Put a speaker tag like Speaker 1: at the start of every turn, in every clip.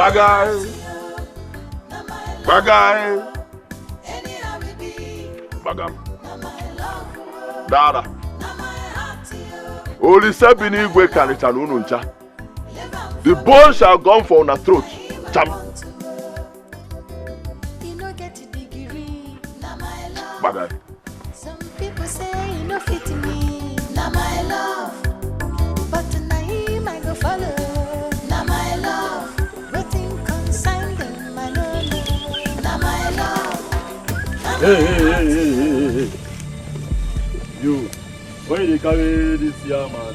Speaker 1: Bagay. Bagay. Bagam. Dada. Only Sabini Igwe can return Ununcha. The bone shall go for on a throat. Jam. Bagay.
Speaker 2: Some people say you know fit me. Now my love. But tonight I go follow. Now my love. Waiting consign them, I know. Now my love.
Speaker 3: Hey. You, why you carry this young man?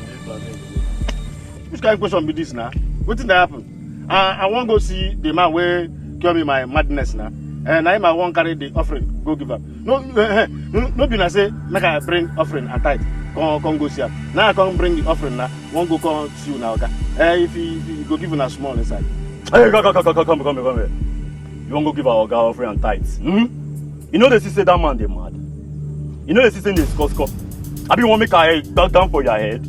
Speaker 4: Which kind of question be this now? What did that happen? I want to go see the man where cure me my madness now. And I want carry the offering, go give up. No, be say make I bring offering and tithe. Come go see him. Now I come bring the offering now. Won't go come see you now, okay? If you go give him a small inside.
Speaker 3: Hey, come here. You won't go give our girl offering and tithes? You know they say that man they mad. You know they say they score. I be want make a head back down for your head.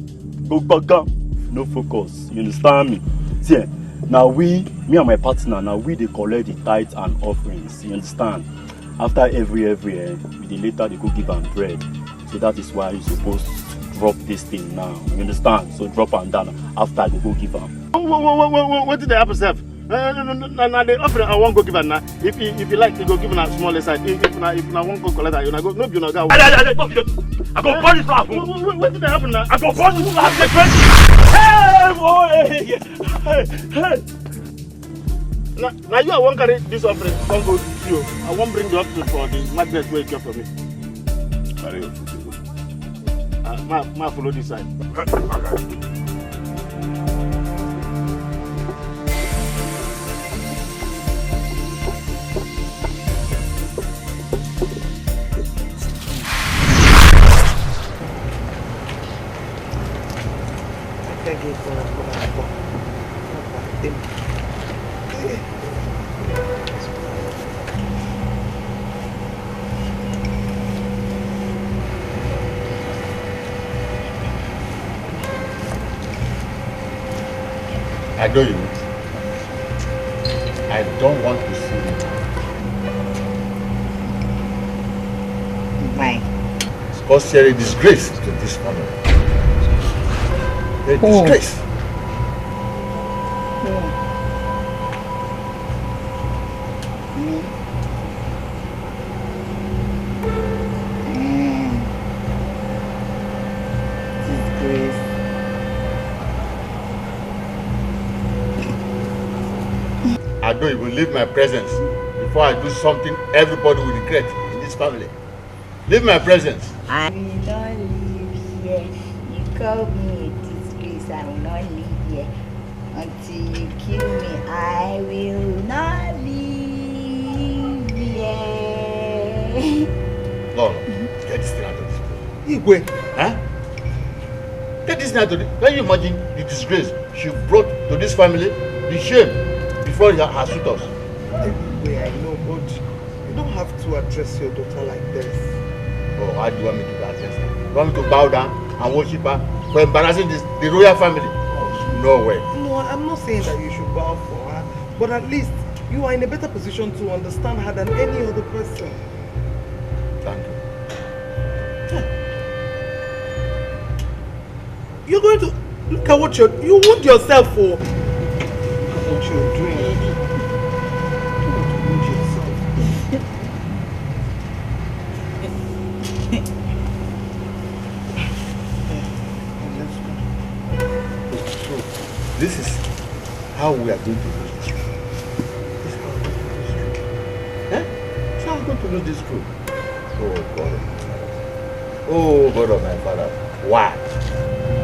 Speaker 3: Go back down. No focus. You understand me? See, now me and my partner, now we they collect the tithes and offerings. You understand? After every we later they go give them bread. So that is why you're supposed to drop this thing now. You understand? So drop and down after you go give them.
Speaker 4: What did they happen, sir? No, the offering I won't go give her now. If you like, you go give her a small side. If I won't go collect her, you go. No, you know, go.
Speaker 3: I go burn this flag.
Speaker 4: What did they happen now?
Speaker 3: I go burn this flag. Hey, boy.
Speaker 4: Now you won't carry this offering. Don't go to you. I won't bring the offering for the magnet where you for me.
Speaker 1: Carry your food.
Speaker 4: Ma follow this side.
Speaker 1: I know you. I don't want to see you.
Speaker 5: Why?
Speaker 1: It's because you're a disgrace to this family. You're a disgrace. I don't even leave my presence before I do something everybody will regret in this family. Leave my presence.
Speaker 5: I will not live here. You call me a disgrace. I will not live here until you kill me. I will not live here.
Speaker 1: No, get this thing out of this place.
Speaker 4: Igwe.
Speaker 1: Huh? Get this thing out of this. Can you imagine the disgrace she brought to this family? The shame before her suitors.
Speaker 6: Anyway, I know, but you don't have to address your daughter like this.
Speaker 1: Oh, how do you want me to address her? You want me to bow down and worship her for embarrassing the royal family? No way.
Speaker 6: No, I'm not saying that you should bow for her, but at least you are in a better position to understand her than any other person.
Speaker 1: Thank you.
Speaker 6: You're going to look at what you wound yourself for. Look at what you're doing. Don't wound yourself.
Speaker 1: This is how we are going to lose this truth. This is how we're going to lose this truth. Oh God. Oh God of my father. Why?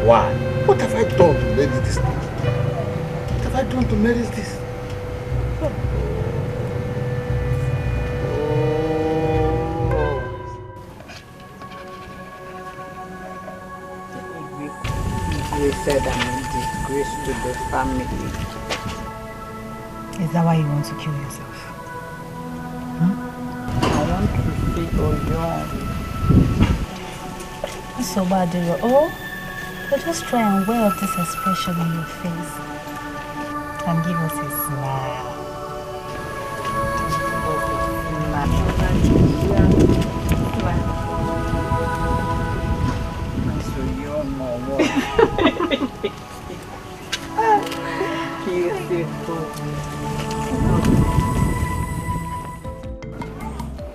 Speaker 1: Why? What have I done to merit this thing? What have I done to merit this?
Speaker 5: You said I'm a disgrace to the family.
Speaker 7: Is that why you want to kill yourself?
Speaker 5: I want to see Oyon.
Speaker 7: It's so bad, but just try and wear off this expression on your face. and give us a smile.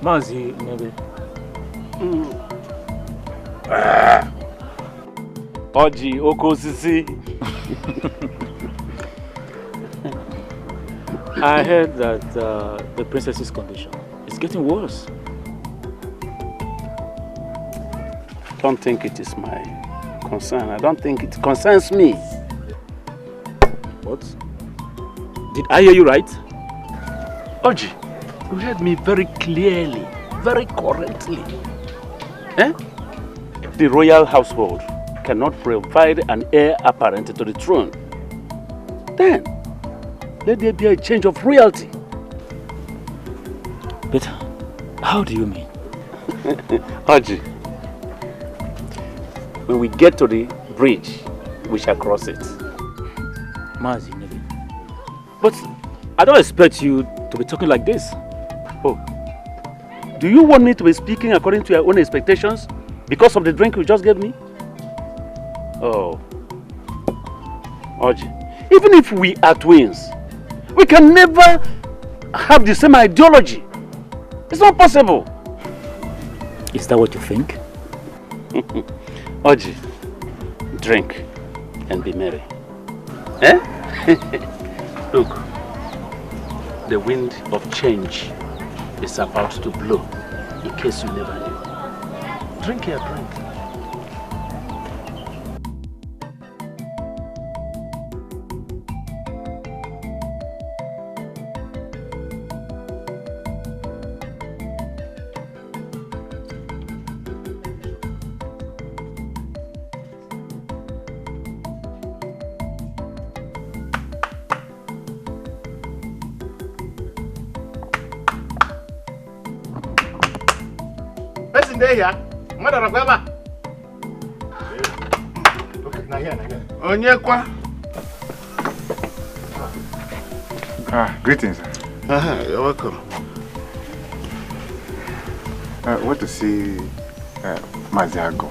Speaker 8: Mazi, maybe. Oji, Oko Sisi. I heard that the princess's condition is getting worse.
Speaker 9: Don't think it is my concern. I don't think it concerns me.
Speaker 8: What? Did I hear you right?
Speaker 9: Oji, you heard me very clearly, very correctly. Eh? The royal household cannot provide an heir apparent to the throne. Then, let there be a change of royalty.
Speaker 8: But how do you mean?
Speaker 9: Oji, when we get to the bridge, we shall cross it.
Speaker 8: Mazi, maybe. But I don't expect you to be talking like this.
Speaker 9: Oh, do you want me to be speaking according to your own expectations because of the drink you just gave me? Oh, Oji, even if we are twins, we can never have the same ideology. It's not possible.
Speaker 8: Is that what you think?
Speaker 9: Oji, drink and be merry. Eh? Look, the wind of change is about to blow, in case you never knew. Drink your drink.
Speaker 4: Yeah, mother of Baba. Okay, now here. Onyekwa.
Speaker 10: Greetings.
Speaker 4: You're welcome.
Speaker 10: I want to see Maziago.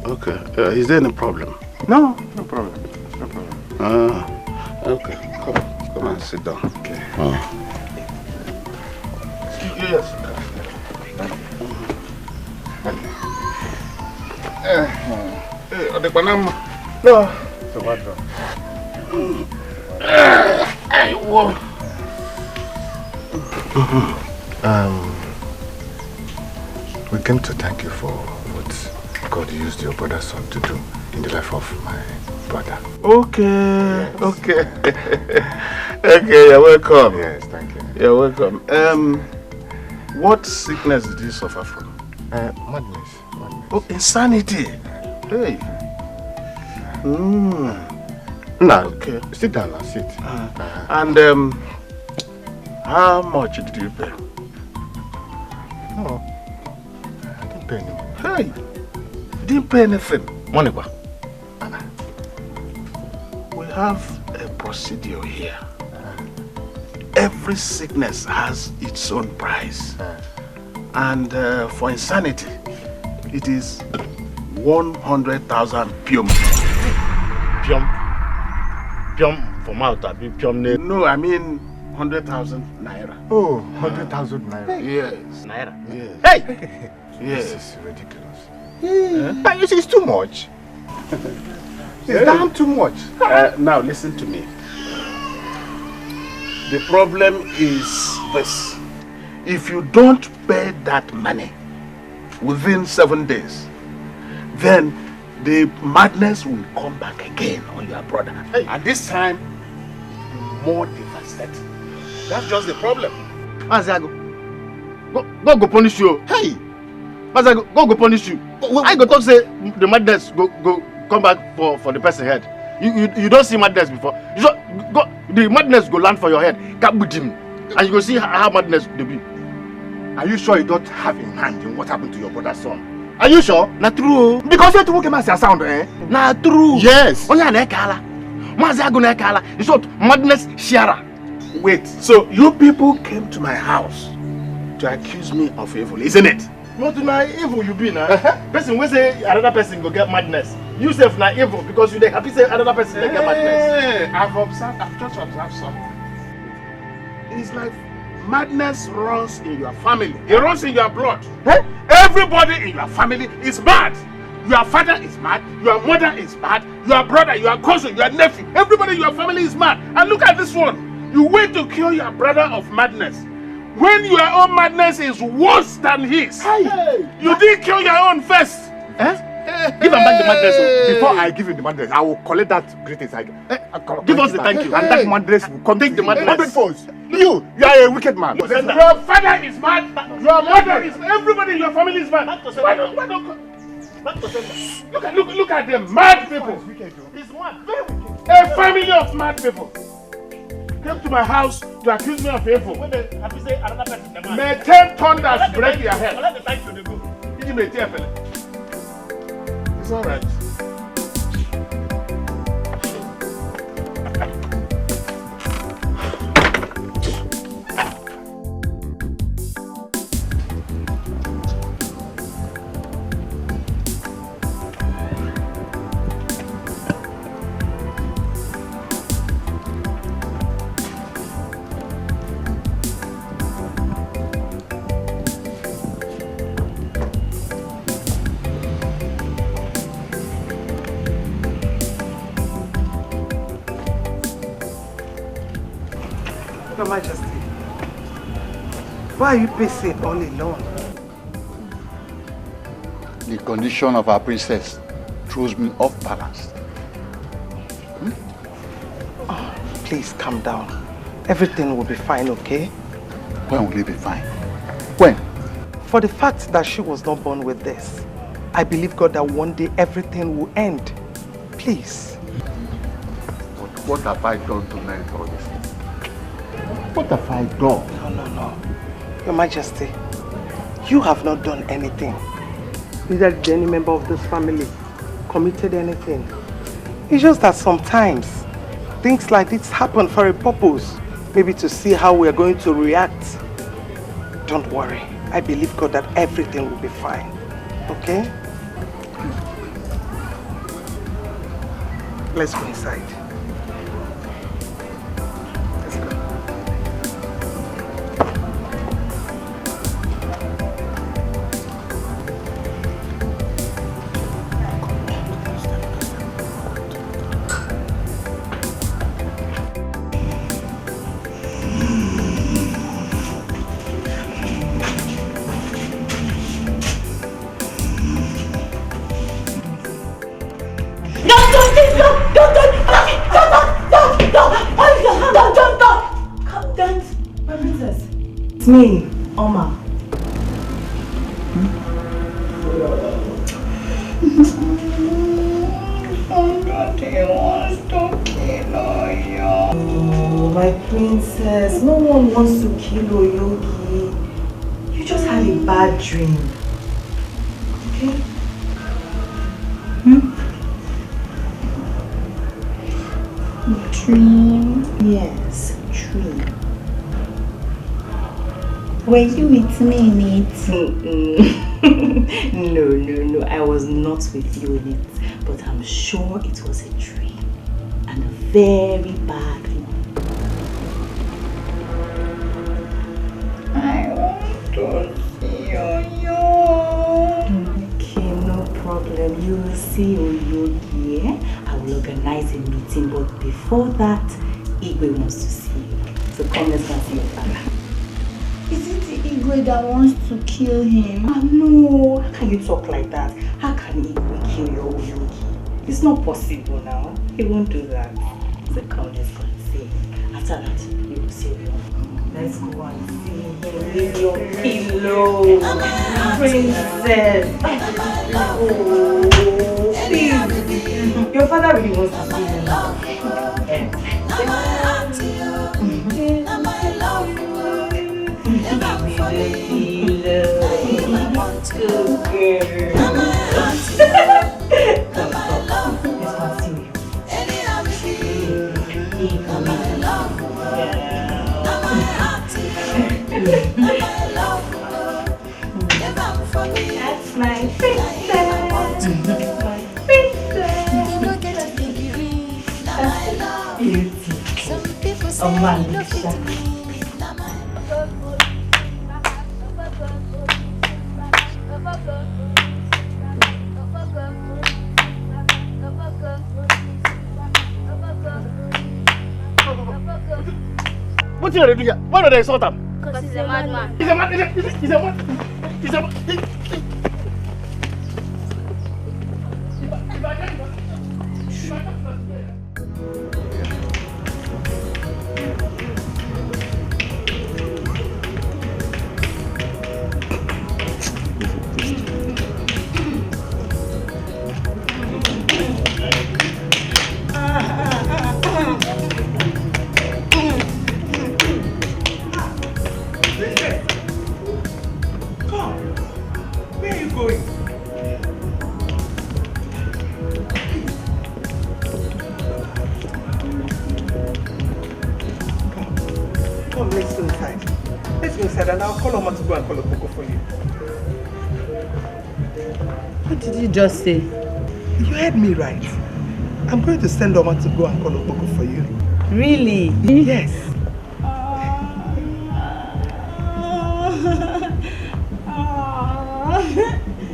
Speaker 4: Okay, is there any problem?
Speaker 10: No problem. No problem.
Speaker 4: Okay, come and sit down.
Speaker 10: Okay.
Speaker 4: Yes. The Panama. No.
Speaker 10: So what wrong? We came to thank you for what God used your brother's son to do in the life of my brother.
Speaker 4: Okay,
Speaker 10: yes.
Speaker 4: Okay. Okay, you're welcome.
Speaker 10: Yes, thank you.
Speaker 4: You're welcome. What sickness did you suffer from?
Speaker 10: Madness.
Speaker 4: Oh, insanity. Hey. Now, okay.
Speaker 10: Sit down and sit.
Speaker 4: And how much did you pay?
Speaker 10: No, I didn't pay any money.
Speaker 4: Hey, you didn't pay anything. Money, what? We have a procedure here. Every sickness has its own price. And for insanity, it is 100,000 pium. Pium for mouth, I mean pium. No, I mean 100,000 naira.
Speaker 10: Oh, 100,000 naira.
Speaker 4: Yes.
Speaker 5: Naira?
Speaker 4: Yes.
Speaker 5: Hey!
Speaker 4: Yes.
Speaker 10: This is ridiculous.
Speaker 4: It's too much. It's damn too much. Now listen to me. The problem is this. If you don't pay that money within 7 days, then the madness will come back again on your brother. Hey. And this time, more devastating. That's just the problem. Maziago, go punish you. Hey! Maziago, go punish you. I go talk say the madness go come back for the person head. You don't see madness before. You just go, the madness go land for your head. Cap with him. And you go see how madness will be. Are you sure you don't have in hand in what happened to your brother's son? Are you sure? Not true. Because you have to work a sound, eh? Not true. Yes. Only an ekala. Mazagunekala. In short, madness Shiara.
Speaker 6: Wait, so you people came to my house to accuse me of evil, isn't it?
Speaker 4: Not na evil you be now. Person will say another person go get madness. You self na evil because you dey happy say another person get madness.
Speaker 6: I've just observed something. It's like madness runs in your family. It runs in your blood. Everybody in your family is mad. Your father is mad. Your mother is mad. Your brother, your cousin, your nephew. Everybody in your family is mad. And look at this one. You wait to cure your brother of madness when your own madness is worse than his. Hey. You didn't cure your own first.
Speaker 4: Give him back the madness.
Speaker 10: Before I give you the madness, I will collect that greatest.
Speaker 4: Give us the thank you.
Speaker 10: And that madness will come.
Speaker 4: Take the madness.
Speaker 10: You are a wicked man.
Speaker 6: Your father is mad. Your mother is. Everybody in your family is mad. Why don't look at them, mad people. It's mad, very wicked. A family of mad people came to my house to accuse me of evil. May 10 thunders break your head. It's all right.
Speaker 11: Your Majesty, why are you pacing all alone?
Speaker 10: The condition of our princess throws me off balance.
Speaker 11: Oh, please calm down. Everything will be fine, okay?
Speaker 10: When will it be fine? When?
Speaker 11: For the fact that she was not born with this, I believe God that one day everything will end. Please.
Speaker 10: But what have I done to merit all this? What have I done?
Speaker 11: No. Your Majesty, you have not done anything. Neither did any member of this family committed anything. It's just that sometimes things like this happen for a purpose. Maybe to see how we are going to react. Don't worry. I believe God that everything will be fine. Okay? Let's go inside. Let's go.
Speaker 7: It's me, Oma. Oh, my princess, no one wants to kill Oyogi. You just had a bad dream. Okay?
Speaker 5: Dream? Yes, dream. Were you with me in it?
Speaker 7: No, I was not with you in it. But I'm sure it was a dream. And a very bad one.
Speaker 5: I want to see Oyo.
Speaker 7: Okay, no problem. You will see Oyogi, eh? I will organize a meeting, but before that, Igwe wants to see you. So come, let's go and see your father.
Speaker 5: Is it the Igwe that wants to kill him?
Speaker 7: No, how can you talk like that? How can Igwe kill your Oyogi? It's not possible now. He won't do that. So come, let's go and see him. After that, you will see Oyogi. Let's go and see him. Leave your pillow. Princess. Oh, please. Your father really wants to see you now.
Speaker 2: say you no fit me.
Speaker 4: What you do here? Why do they insult him?
Speaker 12: Because he's a madman.
Speaker 4: He's a madman. He's a madman. He's a madman.
Speaker 11: And I'll call Oma to go and call a Boko for you.
Speaker 13: What did you just say?
Speaker 11: You heard me right. I'm going to send Oma to go and call a Boko for you.
Speaker 13: Really?
Speaker 11: Yes.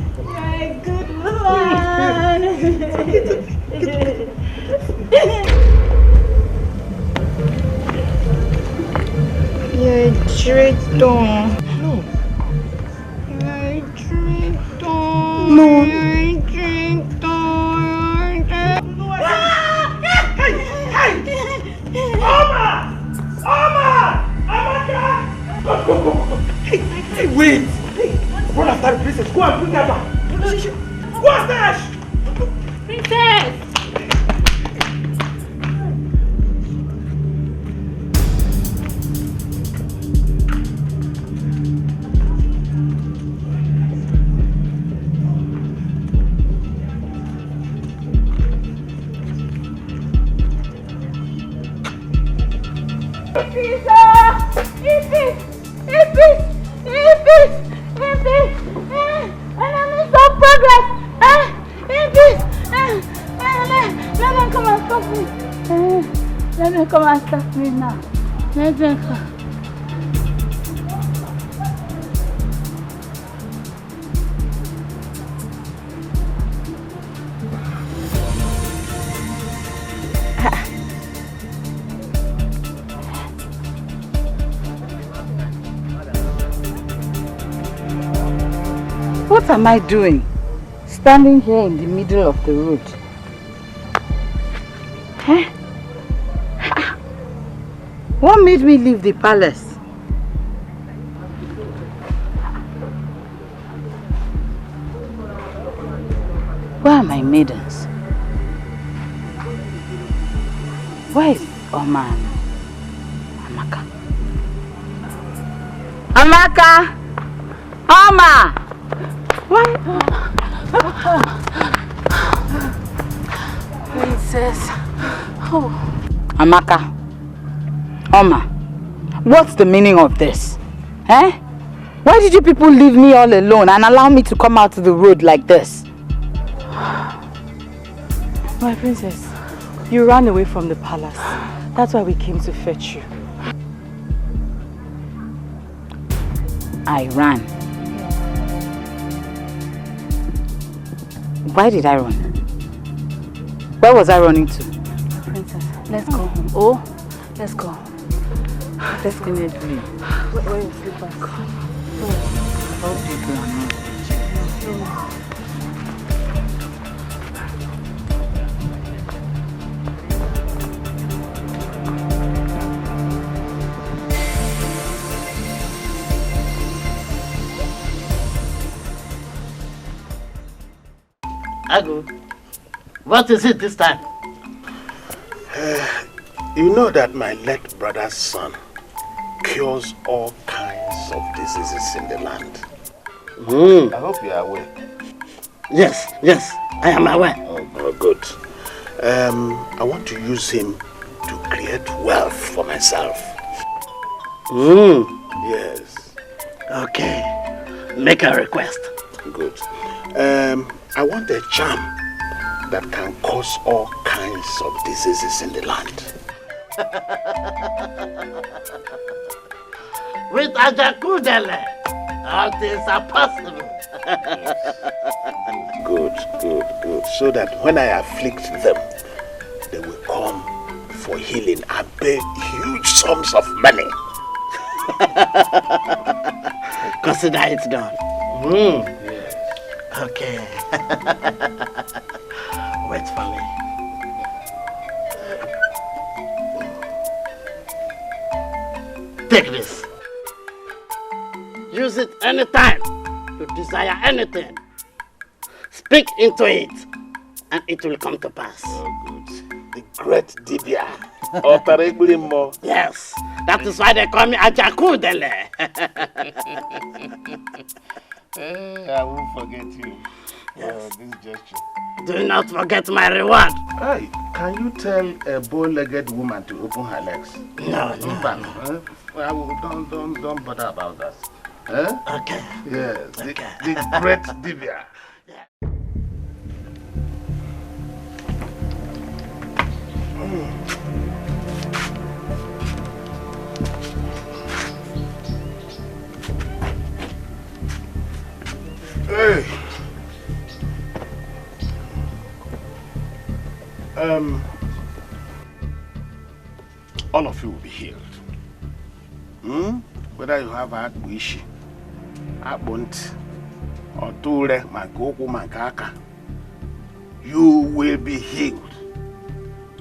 Speaker 2: You're a good one. You're a traitor.
Speaker 11: No.
Speaker 2: You're a traitor.
Speaker 11: No.
Speaker 2: You're a traitor.
Speaker 11: Hey! Oma! Oma! Amaka! Hey, wait! Hey, run after the princess. Go and bring her back. Go and dash!
Speaker 12: Princess! Come and stop me now. Let me come.
Speaker 13: What am I doing? Standing here in the middle of the road. Huh? What made me leave the palace? Where are my maidens? Where is Oma? Amaka? Amaka! Oma! Why?
Speaker 12: Princess. Oh.
Speaker 13: Amaka. Oma, what's the meaning of this? Eh? Why did you people leave me all alone and allow me to come out to the road like this?
Speaker 7: My princess, you ran away from the palace. That's why we came to fetch you.
Speaker 13: I ran. Why did I run? Where was I running to?
Speaker 7: Princess, let's go home. Oh, let's go home.
Speaker 13: Definitely.
Speaker 7: Where is slippers?
Speaker 13: How do you do
Speaker 14: Agu, what is it this time?
Speaker 6: You know that my late brother's son cures all kinds of diseases in the land. I hope you are aware.
Speaker 14: Yes, I am aware.
Speaker 6: Oh, good. I want to use him to create wealth for myself. Yes.
Speaker 14: Okay. Make a request.
Speaker 6: Good. I want a charm that can cause all kinds of diseases in the land.
Speaker 14: With Ajakudele, all things are possible.
Speaker 6: Good. So that when I afflict them, they will come for healing and pay huge sums of money.
Speaker 14: Consider it done.
Speaker 6: Yes.
Speaker 14: Okay. Wait for me. Take this. Use it anytime you desire anything. Speak into it, and it will come to pass.
Speaker 6: Oh, good. The great Dibia.
Speaker 14: Yes, that is why they call me Ajakudele.
Speaker 6: I won't forget you.
Speaker 14: Yes.
Speaker 6: This gesture.
Speaker 14: Do not forget my reward.
Speaker 6: Hey, can you tell a bow-legged woman to open her legs?
Speaker 14: No.
Speaker 6: Don't bother about that. Huh?
Speaker 14: Okay.
Speaker 6: Yes, the great Dibia. Hey. All of you will be healed. Whether you have Akbuishi, Abunt, or Ture, Magoku, Makaka, you will be healed.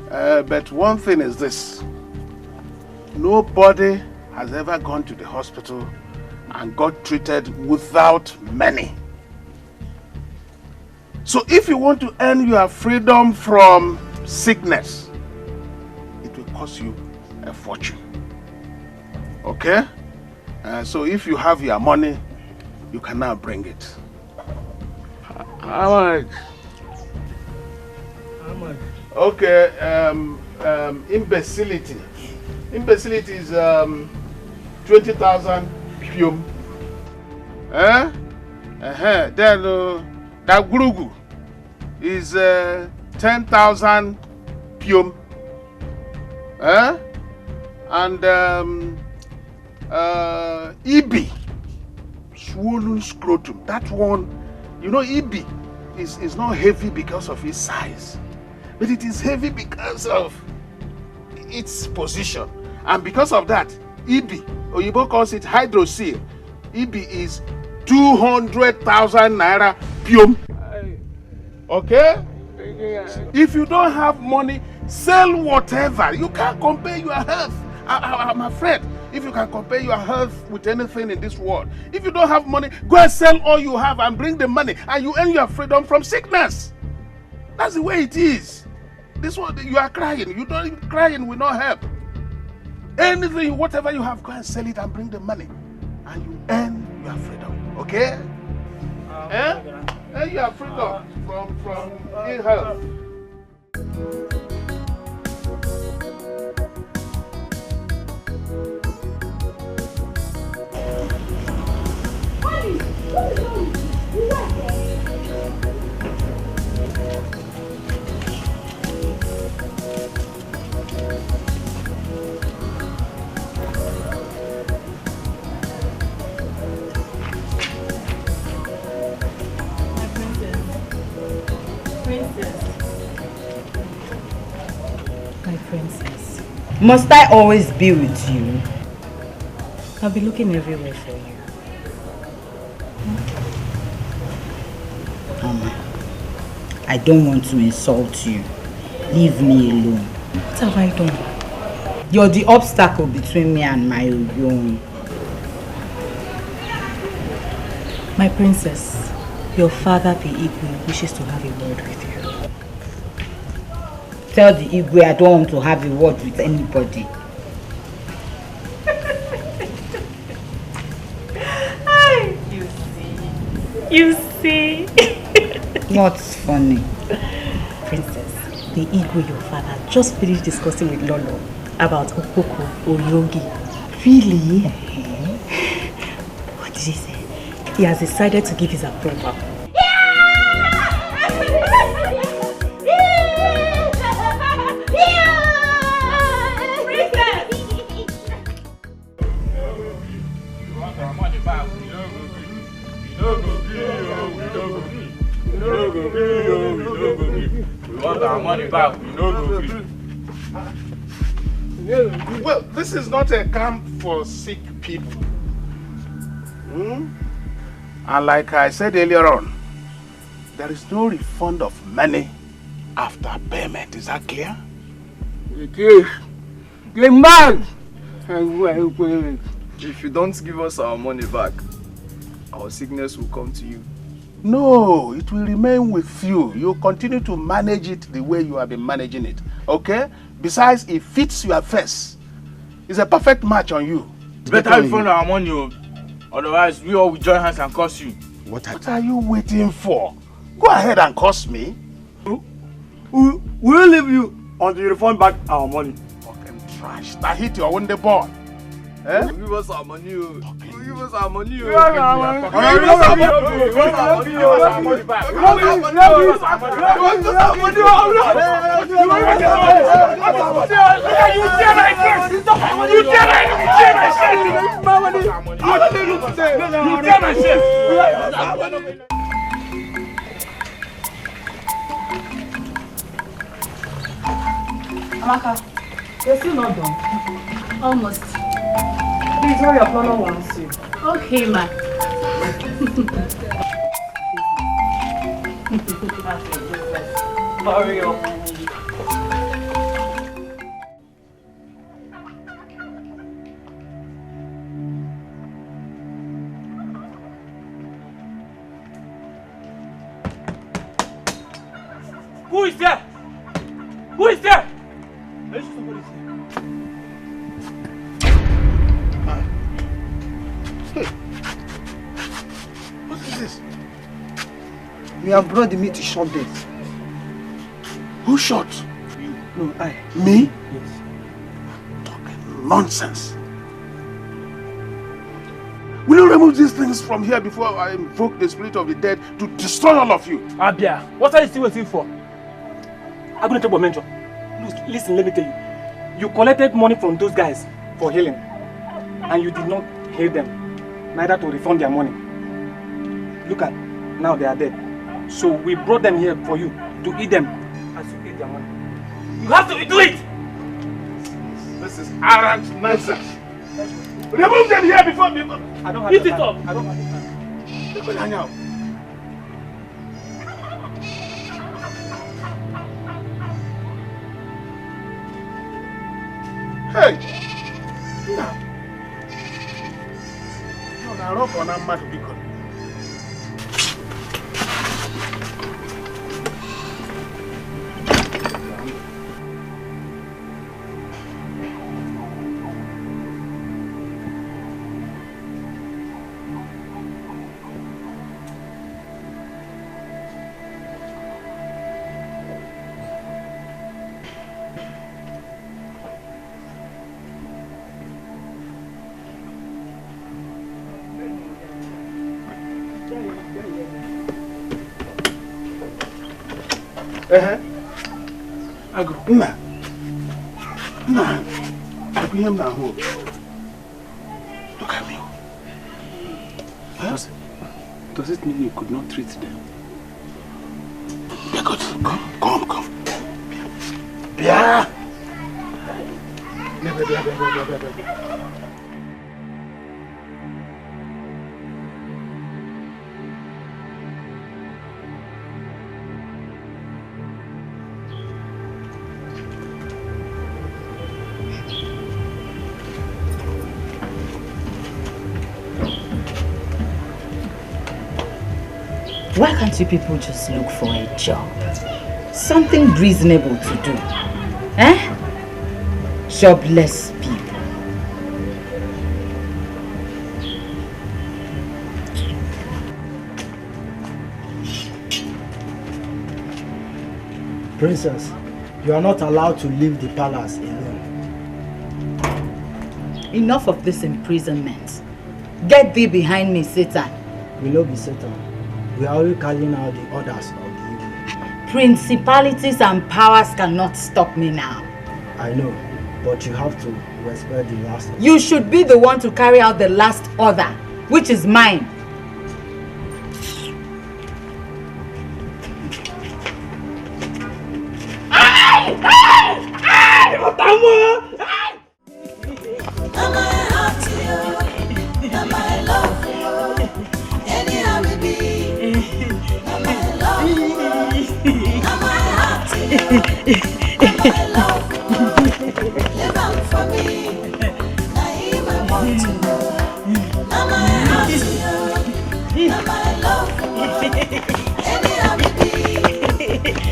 Speaker 6: But one thing is this: nobody has ever gone to the hospital and got treated without money. So if you want to earn your freedom from sickness, it will cost you a fortune. Okay? So if you have your money, you can now bring it. How much? Okay, imbecility. Imbecility is 20,000 pium. Then that gurugu is 10,000 pium. And EB, swollen scrotum. That one, you know, EB is not heavy because of its size, but it is heavy because of its position. And because of that, EB, Oyibo calls it hydrocele. EB is 200,000 naira pium. Okay? If you don't have money, sell whatever. You can't compare your health. I'm afraid. If you can compare your health with anything in this world, if you don't have money, go and sell all you have and bring the money, and you earn your freedom from sickness. That's the way it is. This one, you are crying. You don't crying will not help. Anything, whatever you have, go and sell it and bring the money, and you earn your freedom. Okay? And you are freedom from ill health.
Speaker 13: My princess, must I always be with you? I'll be looking everywhere for you. I don't want to insult you. Leave me alone. What have I done? You're the obstacle between me and my own.
Speaker 7: My princess, your father, the Igwe, wishes to have a word with you.
Speaker 13: Tell the Igwe I don't want to have a word with anybody.
Speaker 7: You see.
Speaker 13: What's funny?
Speaker 7: Princess, the Igwe, your father, just finished discussing with Lolo about Okoko or Yogi.
Speaker 13: Really?
Speaker 7: What did he say? He has decided to give his approval.
Speaker 6: back. Well, this is not a camp for sick people. And like I said earlier on, there is no refund of money after payment. Is that clear?
Speaker 15: It is. Get mad!
Speaker 16: If you don't give us our money back, our sickness will come to you.
Speaker 6: No, it will remain with you. You continue to manage it the way you have been managing it. Okay? Besides, it fits your face. It's a perfect match on you.
Speaker 15: It's better we find our money. Otherwise, we all will join hands and curse you.
Speaker 6: What are you waiting for? Go ahead and curse me.
Speaker 15: We will leave you until you refund back our money.
Speaker 6: Fucking trash. That hit your window board. Eh?
Speaker 16: Give us our money. Give us our money.
Speaker 15: Give us our money. Give us our money back.
Speaker 7: Amaka, you're still not done.
Speaker 12: Almost.
Speaker 7: Please, hurry up, Mama wants you.
Speaker 12: Okay, ma.
Speaker 7: Hurry up.
Speaker 8: Who is there? Who is there?
Speaker 6: What is this?
Speaker 11: We have brought the meat to shop them.
Speaker 6: Who shot?
Speaker 11: You. No, I.
Speaker 6: Me?
Speaker 11: Yes.
Speaker 6: Talking nonsense. Will you remove these things from here before I invoke the spirit of the dead to destroy all of you?
Speaker 8: Abia, what are you still waiting for? I'm going to tell mentor. Listen, let me tell you. You collected money from those guys for healing, and you did not heal them, neither to refund their money. Look at, now they are dead. So we brought them here for you to eat them as you eat their money. You have to do it!
Speaker 6: This is arrant nonsense. Remove them here before me.
Speaker 8: I don't have
Speaker 6: Eat it up.
Speaker 8: I don't have time.
Speaker 6: They could hang out. Hey! No, rock on a mat to be good. Agro. Nah. I bring him down home. Look at me. Huh?
Speaker 9: Does it mean you could not treat them?
Speaker 6: They're good. Come. Yeah.
Speaker 13: Why can't you people just look for a job? Something reasonable to do. Eh? Jobless people.
Speaker 17: Princess, you are not allowed to leave the palace alone.
Speaker 13: Enough of this imprisonment. Get thee behind me, Satan.
Speaker 17: We will not be Satan. We are only carrying out the orders of the evil.
Speaker 13: Principalities and powers cannot stop me now.
Speaker 17: I know, but you have to respect the last order.
Speaker 13: You should be the one to carry out the last order, which is mine.
Speaker 2: Live on for me. Now him I want to know. Now my heart to you. Now my love for you. Any other day.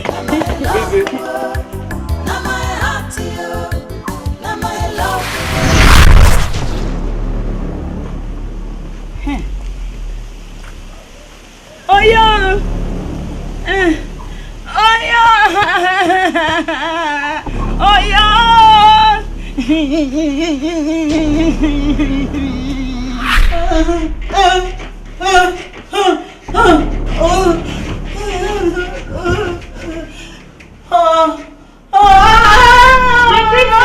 Speaker 2: Now my love for you. Now my heart to you. Now my love for you.
Speaker 13: Oh yeah. Oh yeah. Oh yeah.
Speaker 18: My princess!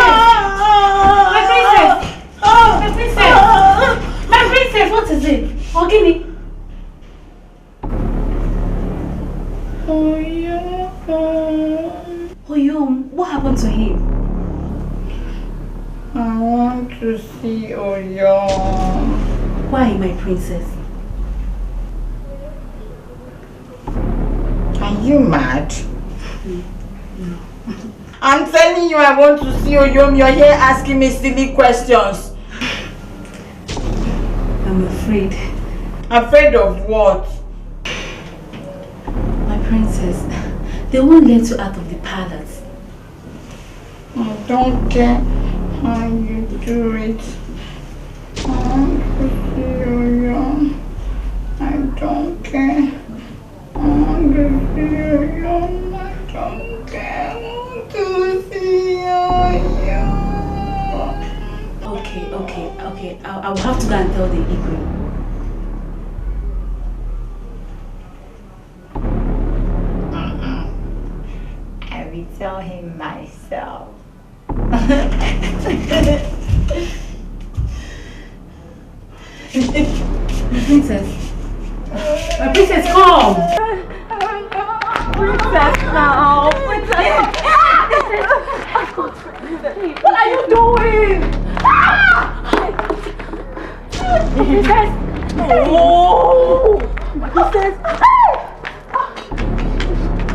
Speaker 18: My princess! My princess! My princess, what is it? Ogini? Oyom, what happened to him?
Speaker 5: I want to see Oyom.
Speaker 18: Why, my princess?
Speaker 5: Are you mad?
Speaker 18: No.
Speaker 5: I'm telling you I want to see Oyom. You're here asking me silly questions.
Speaker 18: I'm afraid.
Speaker 5: Afraid of what?
Speaker 18: My princess, they won't let you out of the palace.
Speaker 5: I don't care how you do it. I want to see Oyom. I don't care. I want to see Oyom. I don't care. I want to see Oyom.
Speaker 18: Okay. I will have to go and tell the Igwe.
Speaker 5: I will tell him myself.
Speaker 18: My princess, come!
Speaker 13: Princess now! Princess! What are you doing? Princess! Oh! Princess!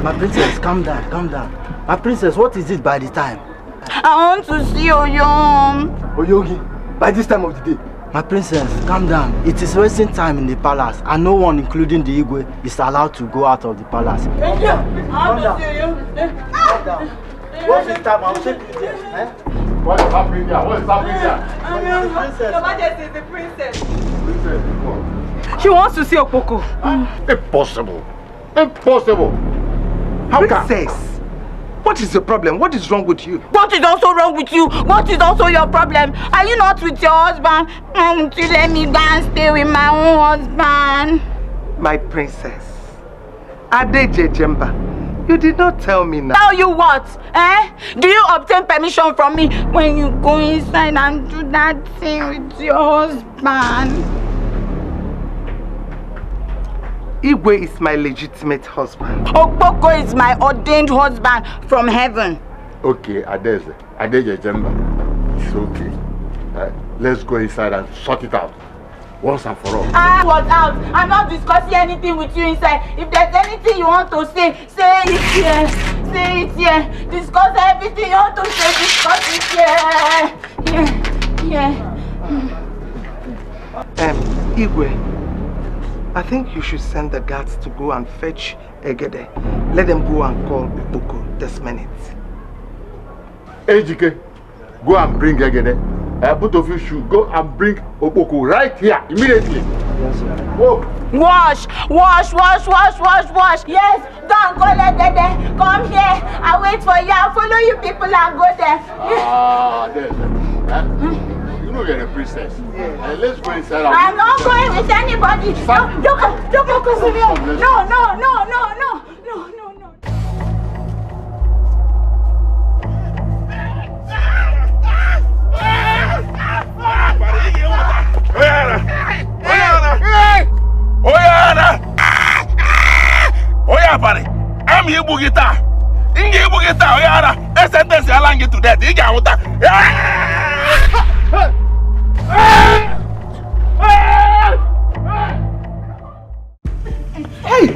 Speaker 17: My princess, calm down. My princess, what is it by the time?
Speaker 13: I want to see Oyom.
Speaker 17: Oyogi, by this time of the day. My princess, calm down. It is wasting time in the palace, and no one, including the Igwe, is allowed to go out of the palace.
Speaker 13: Calm down.
Speaker 17: What's this time? I'll take you there. Eh?
Speaker 6: What is happening there? What is happening there?
Speaker 13: Your Majesty is the princess.
Speaker 6: Princess,
Speaker 11: She wants to see Opoko.
Speaker 6: Impossible. Impossible. How
Speaker 11: Princess, what is the problem? What is wrong with you?
Speaker 13: What is also wrong with you? What is also your problem? Are you not with your husband? Won't you let me go and stay with my own husband?
Speaker 11: My princess, Adeje Jemba, you did not tell me now.
Speaker 13: Tell you what? Eh? Do you obtain permission from me when you go inside and do that thing with your husband?
Speaker 11: Igwe is my legitimate husband.
Speaker 13: Opoko is my ordained husband from heaven.
Speaker 6: Okay, Adeje Jemba. It's okay. Let's go inside and sort it out. Once and for all.
Speaker 13: What's out? I'm not discussing anything with you inside. If there's anything you want to say, say it here. Say it here. Discuss everything you want to say. Discuss it here.
Speaker 11: Igwe, I think you should send the guards to go and fetch Egede. Let them go and call Opoko this minute.
Speaker 6: Ejike, go and bring Egede. Both of you should go and bring Opoko right here, immediately.
Speaker 17: Yes, sir.
Speaker 6: Whoa.
Speaker 13: Wash. Yes, go and call Egede. Come here. I'll wait for you. I'll follow you people and go there.
Speaker 6: There's you know you're a princess. Let's go inside.
Speaker 13: I'm not going with anybody. Don't focus on me. No.
Speaker 19: Oya pare. I'm here bugita. Inge bugita oyara. E sentence alangi to death. Ige awuta.
Speaker 15: Hey!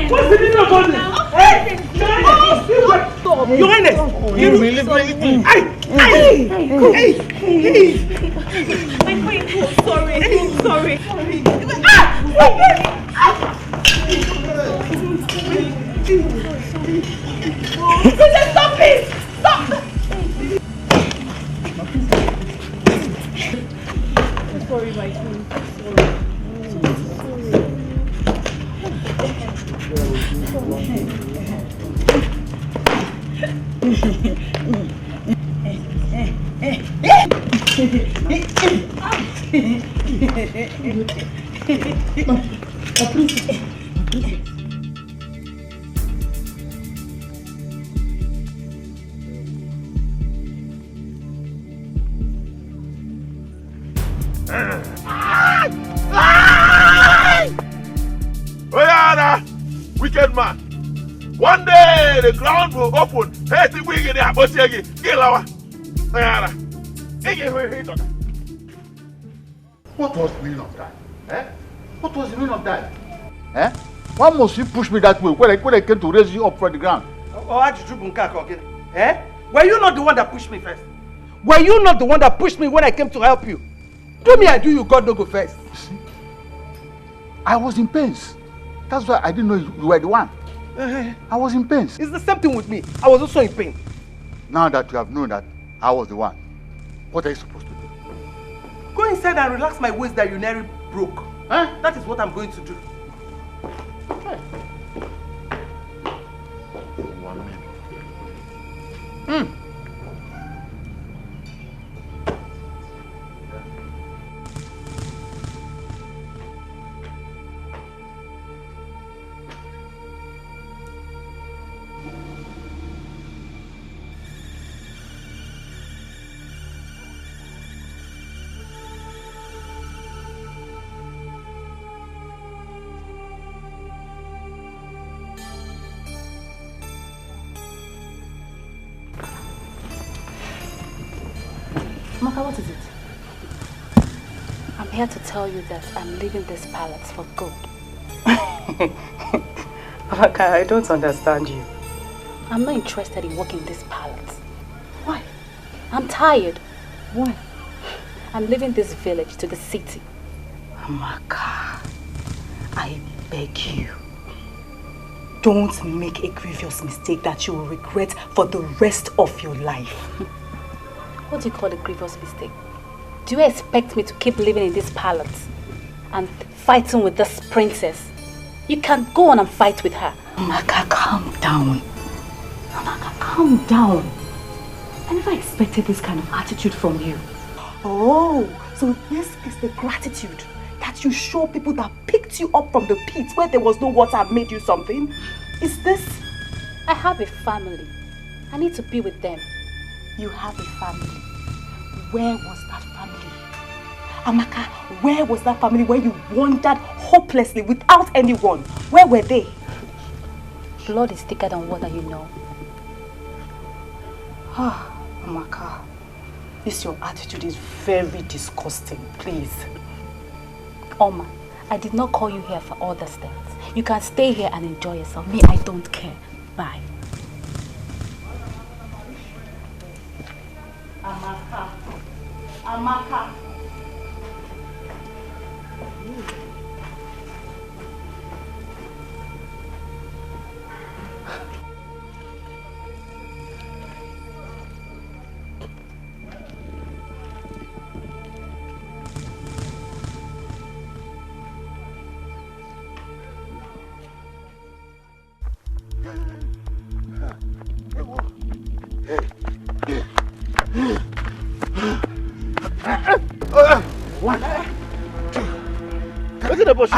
Speaker 15: What's the meaning of all this? Hey!
Speaker 11: Your Highness!
Speaker 6: Leave me.
Speaker 11: Hey!
Speaker 18: My queen, sorry.
Speaker 11: Princess, stop it! Stop!
Speaker 18: Sorry, my queen.
Speaker 19: Wicked man. One day the ground will open. Hey, the wing in the Abosegi. Gilawa.
Speaker 1: What was the meaning of that? Eh? What was the meaning of that? Eh? Why must you push me that way when I came to raise you up from the ground?
Speaker 11: Eh? Were you not the one that pushed me first? Were you not the one that pushed me when I came to help you? Do me, I do you, God no go first.
Speaker 1: You see? I was in pains. That's why I didn't know you were the one. I was in pains.
Speaker 11: It's the same thing with me. I was also in pain.
Speaker 1: Now that you have known that I was the one, what are you supposed to do?
Speaker 11: Go inside and relax my waist that you nearly broke. Huh? That is what I'm going to do.
Speaker 1: Hey. 1 minute.
Speaker 20: What is it? I'm here to tell you that I'm leaving this palace for good.
Speaker 11: Amaka, I don't understand you.
Speaker 20: I'm not interested in working in this palace. Why? I'm tired.
Speaker 11: Why?
Speaker 20: I'm leaving this village to the city.
Speaker 7: Amaka, I beg you. Don't make a grievous mistake that you will regret for the rest of your life.
Speaker 20: What do you call a grievous mistake? Do you expect me to keep living in this palace and fighting with this princess? You can't go on and fight with her.
Speaker 7: Amaka, calm down. Amaka, calm down. I never expected this kind of attitude from you. Oh, so this is the gratitude that you show people that picked you up from the pit where there was no water and made you something? Is this?
Speaker 20: I have a family. I need to be with them.
Speaker 7: You have a family. Where was that family? Amaka, where was that family where you wandered hopelessly without anyone? Where were they?
Speaker 20: Blood is thicker than water, you know.
Speaker 7: Ah, Amaka, your attitude is very disgusting, please.
Speaker 20: Oma, I did not call you here for all these things. You can stay here and enjoy yourself. Me, I don't care. Bye.
Speaker 7: Amaka. Amaka.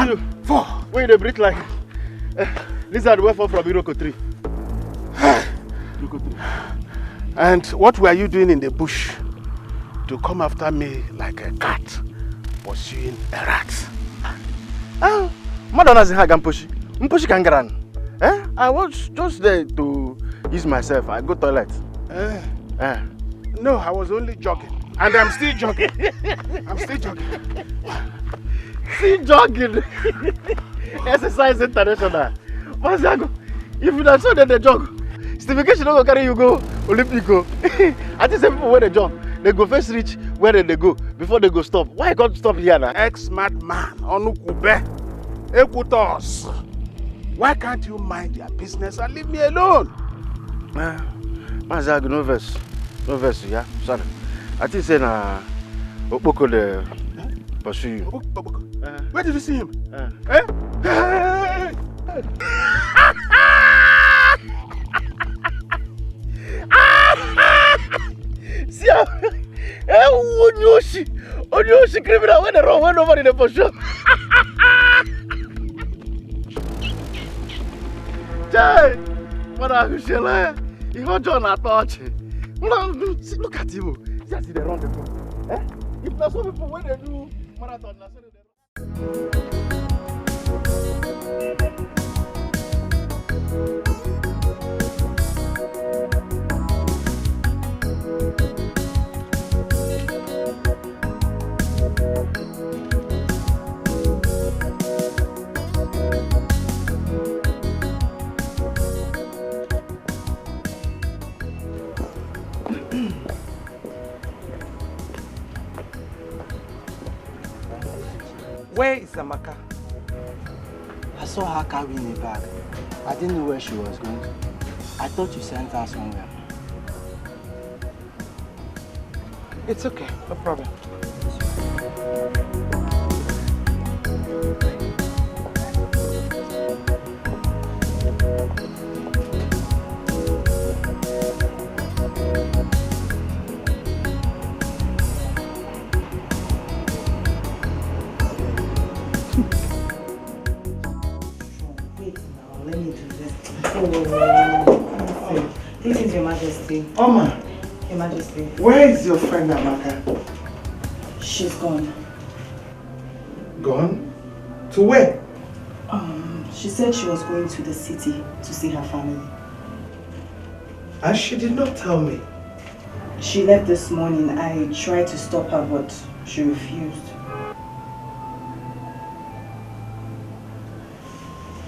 Speaker 4: You. 4. When they breathe like lizard went from Iroko tree. And what were you doing in the bush to come after me like a cat pursuing a rat? Madonna Mpushi Kangaran. I was just there to ease myself. I go toilet. No, I was only jogging. And I'm still jogging. I'm still jogging. See jogging. Exercise international. If you don't show them the jog, Stephen K. no go carry you go Olympico. I think some people when they jump, they go first reach where they go before they go stop. Why you got to stop here now?
Speaker 6: Ex-mad man, Onukube, Ekutos. Why can't you mind your business and leave me alone?
Speaker 4: Mazag, no verse, yeah. Sorry. I think say na Okpoko the pursue you.
Speaker 6: Where did you see him?
Speaker 4: See how Onyoshi criminal when they run when nobody they pursue. Jay, what are you saying? He got John at touch. Look at him. See how they run the go. If not some people when they do marathon, that's what they do.
Speaker 11: Where is Amaka?
Speaker 17: I saw her carrying a bag. I didn't know where she was going. I thought you sent her somewhere.
Speaker 11: It's okay, no problem.
Speaker 7: This is Your Majesty.
Speaker 11: Oma.
Speaker 7: Your Majesty.
Speaker 11: Where is your friend Amaka?
Speaker 7: She's gone.
Speaker 11: Gone? To where?
Speaker 7: She said she was going to the city to see her family.
Speaker 11: And she did not tell me.
Speaker 7: She left this morning. I tried to stop her, but she refused.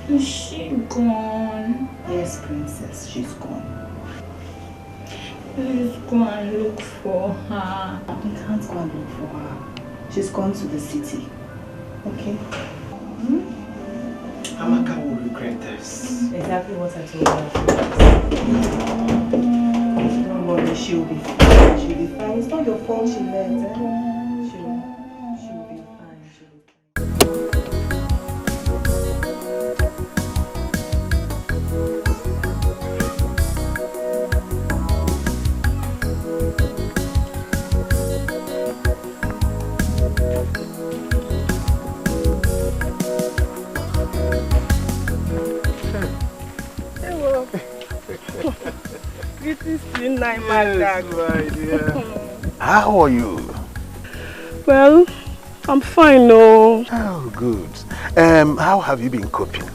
Speaker 12: Is she gone?
Speaker 7: Yes, Princess, she's gone.
Speaker 12: Please go and look for her.
Speaker 7: You can't go and look for her. She's gone to the city. Okay?
Speaker 11: Amaka will regret this.
Speaker 7: Exactly what I told her. Don't worry, she'll be fine. She'll be fine. It's not your fault she left. She'll be fine. She'll be fine.
Speaker 6: How are you?
Speaker 11: Well, I'm fine, no.
Speaker 6: Oh, good. How have you been coping?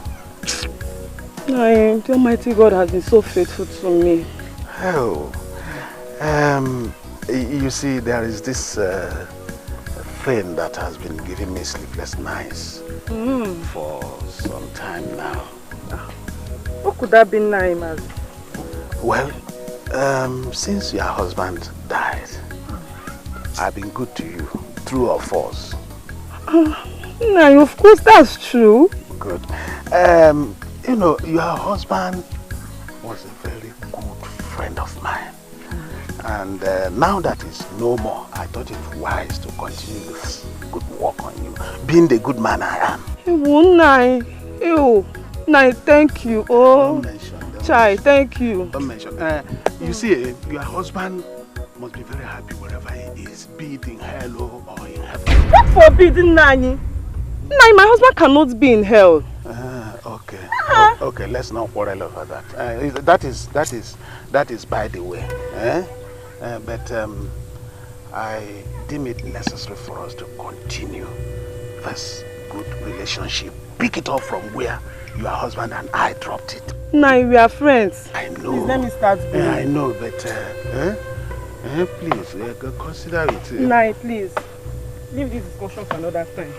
Speaker 11: The Almighty God has been so faithful to me.
Speaker 6: Oh, you see, there is this thing that has been giving me sleepless nights for some time now.
Speaker 11: What could that be, Naima?
Speaker 6: Well, since your husband died, I've been good to you, true or false?
Speaker 11: No, of course that's true.
Speaker 6: Good. You know, your husband was a very good friend of mine. And now that he's no more, I thought it wise to continue this good work on you, being the good man I am.
Speaker 11: Nai, thank you. Oh, Chai, thank you.
Speaker 6: Don't mention. You see, your husband must be very happy wherever he is, be it in hell or in heaven.
Speaker 11: What forbidden, Nani? Nai, my husband cannot be in hell.
Speaker 6: Okay. Okay, let's not quarrel over that. That is by the way. But I deem it necessary for us to continue this good relationship. Pick it up from where your husband and I dropped it.
Speaker 11: Nai, we are friends.
Speaker 6: I know.
Speaker 11: Please let me start.
Speaker 6: I know, but please consider it.
Speaker 11: Nai, please leave this discussion for another time.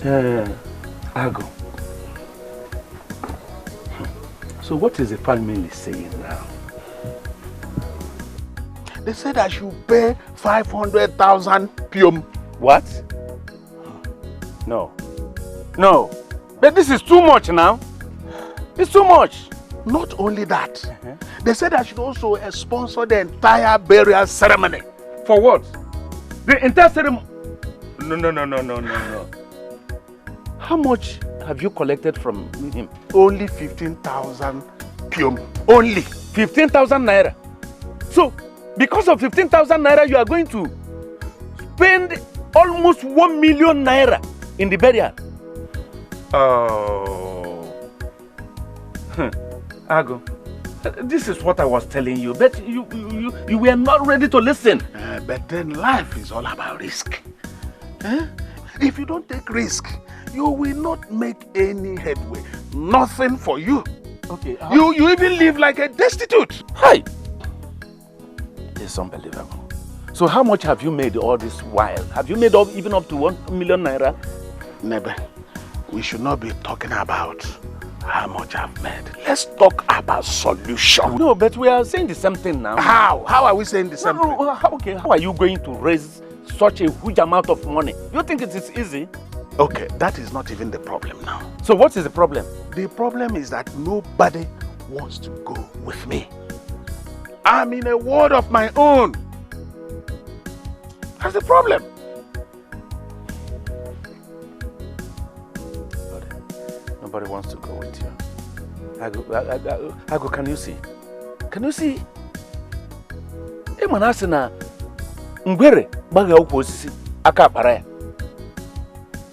Speaker 9: Ago. So what is the family saying now?
Speaker 6: They said I should pay 500,000 pium.
Speaker 9: What? No. No. But this is too much now. It's too much.
Speaker 6: Not only that, they said I should also sponsor the entire burial ceremony.
Speaker 9: For what? The entire ceremony? No. How much have you collected from him?
Speaker 6: Only 15,000 pium. Only.
Speaker 9: 15,000 naira. So, because of 15,000 naira, you are going to spend almost 1 million naira in the burial. Oh. Ago, this is what I was telling you, but you were not ready to listen.
Speaker 6: But then life is all about risk. If you don't take risk, you will not make any headway. Nothing for you.
Speaker 9: Okay.
Speaker 6: You even live like a destitute.
Speaker 9: Hi. It's unbelievable. So how much have you made all this while? Have you made even up to 1 million naira?
Speaker 6: Never. We should not be talking about how much I've made. Let's talk about solution.
Speaker 9: No, but we are saying the same thing now.
Speaker 6: How? How are we saying the same thing?
Speaker 9: Okay, how are you going to raise such a huge amount of money? You think it is easy?
Speaker 6: Okay, that is not even the problem now.
Speaker 9: So what is the problem?
Speaker 6: The problem is that nobody wants to go with me. I'm in a world of my own. That's the problem.
Speaker 9: Nobody wants to go with you. Ago, can you see? Can you see? You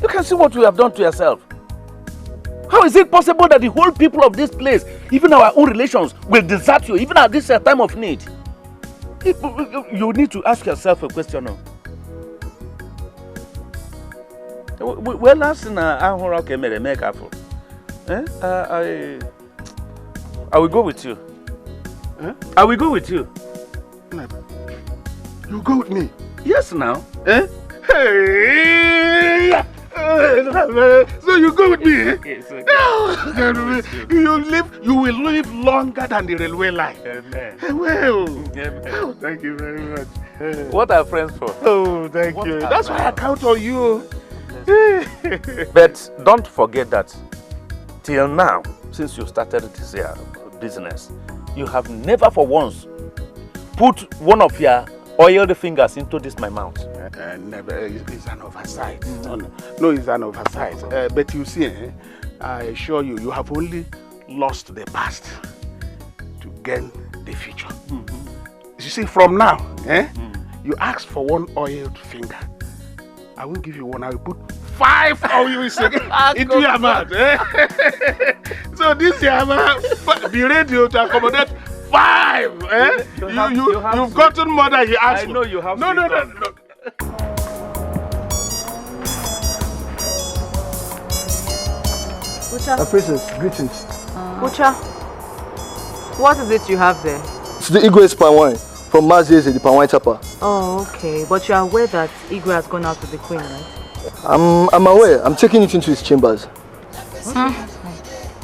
Speaker 9: can see what you have done to yourself. How is it possible that the whole people of this place, even our own relations, will desert you, even at this time of need? You need to ask yourself a question now. Well, last in I will go with you. I will go with you.
Speaker 6: You go with me?
Speaker 9: Yes, now.
Speaker 6: Hey! So you go with me?
Speaker 9: Yes, okay.
Speaker 6: You will live longer than the railway line.
Speaker 9: Amen.
Speaker 6: Well,
Speaker 9: Amen.
Speaker 6: Oh, thank you very much.
Speaker 9: What are friends for?
Speaker 6: Oh, thank you. That's why I count on you.
Speaker 9: But don't forget that till now, since you started this business, you have never for once put one of your oiled fingers into this my mouth.
Speaker 6: Never. It's an oversight. No, it's an oversight. But you see, I assure you, you have only lost the past to gain the future. You see, from now, you ask for one oiled finger. I will give you one. I will put 5 oils into your mouth. So this your mouth, be ready to accommodate 5. You've gotten more than you asked for.
Speaker 9: I know you have.
Speaker 6: No.
Speaker 17: Princess, greetings.
Speaker 13: Ucha, what is it you have there?
Speaker 17: It's the Igwe's palm wine from Mazeze, the palm wine chopper.
Speaker 13: Oh, okay. But you are aware that Igwe has gone out with the queen, right?
Speaker 17: I'm aware. I'm taking it into his chambers.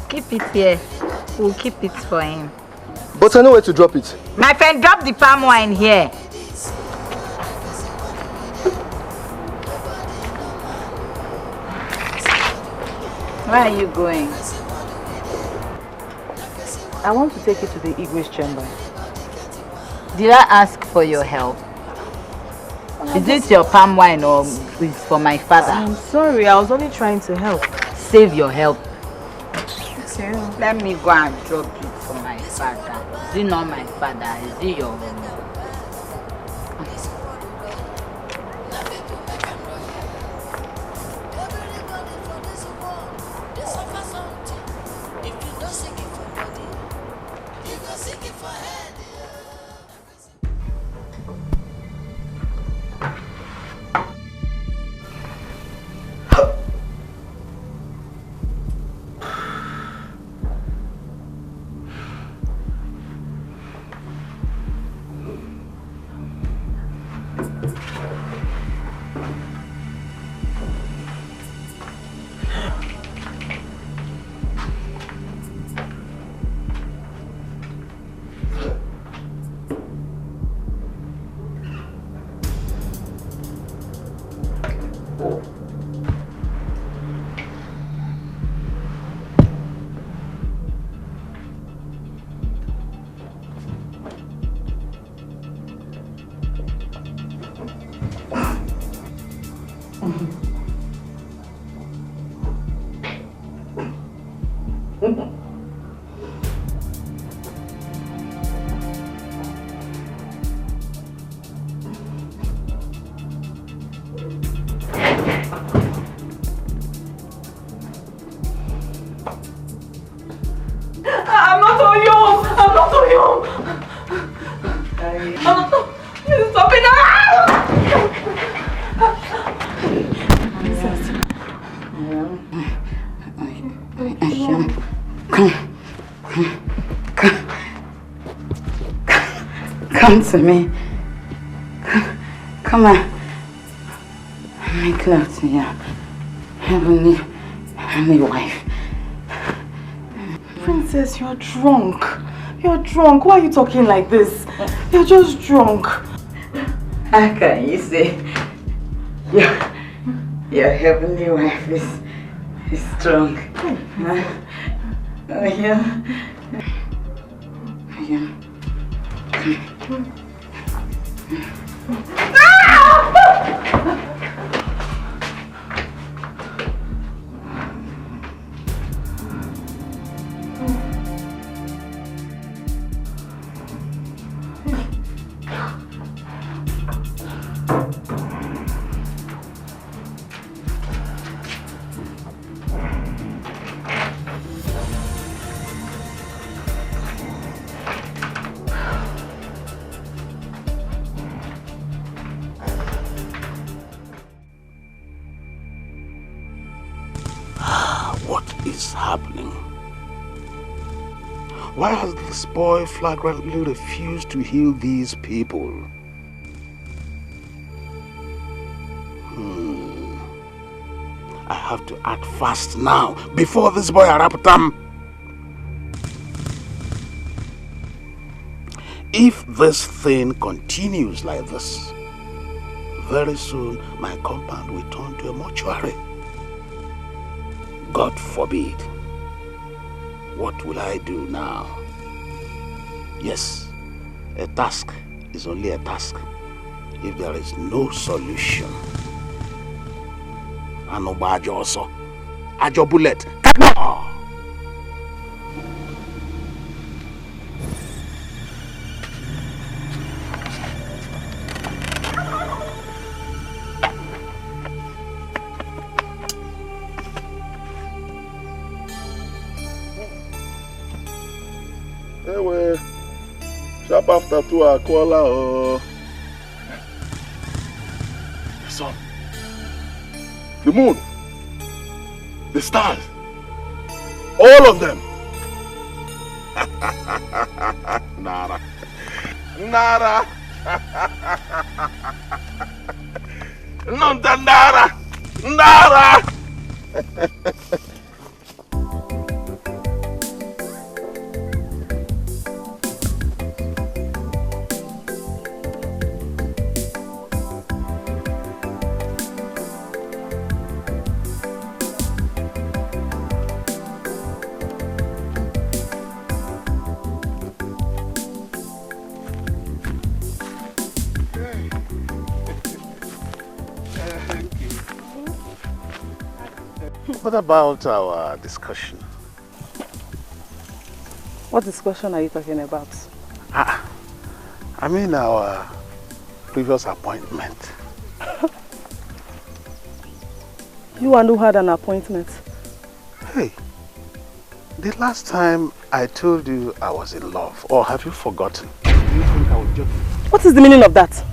Speaker 5: Keep it here. We'll keep it for him.
Speaker 17: But I know where to drop it.
Speaker 5: My friend, drop the palm wine here. Where are you going?
Speaker 13: I want to take you to the Igwe's chamber.
Speaker 5: Did I ask for your help? Is this your palm wine or is for my father?
Speaker 13: I'm sorry, I was only trying to help.
Speaker 5: Save your help.
Speaker 13: Okay.
Speaker 5: Let me go and drop it for my father. Is it not my father? Is it your own?
Speaker 7: I'm not so young. I'm not so young. I'm not so... Stop it now.
Speaker 13: Come to me. Come on. Make love to your heavenly wife.
Speaker 7: Princess, you're drunk. You're drunk. Why are you talking like this? You're just drunk.
Speaker 13: How can you say your heavenly wife is drunk? Huh? Oh, yeah. Yeah.
Speaker 6: What is happening? Why has this boy flagrantly refused to heal these people? I have to act fast now before this boy Araputam. If this thing continues like this, very soon my compound will turn to a mortuary. God forbid. What will I do now? Yes, a task is only a task if there is no solution. Anobajo also. Ajo bullet.
Speaker 19: Anyway, sharp after 2 Akola or the sun, the moon, the stars, all of them. Nara. Nara. Nonta Nara. Nara.
Speaker 6: What about our discussion?
Speaker 7: What discussion are you talking about?
Speaker 6: I mean our previous appointment.
Speaker 7: You and who had an appointment?
Speaker 6: Hey, the last time I told you I was in love, or have you forgotten? Do you think I would just...
Speaker 7: What is the meaning of that?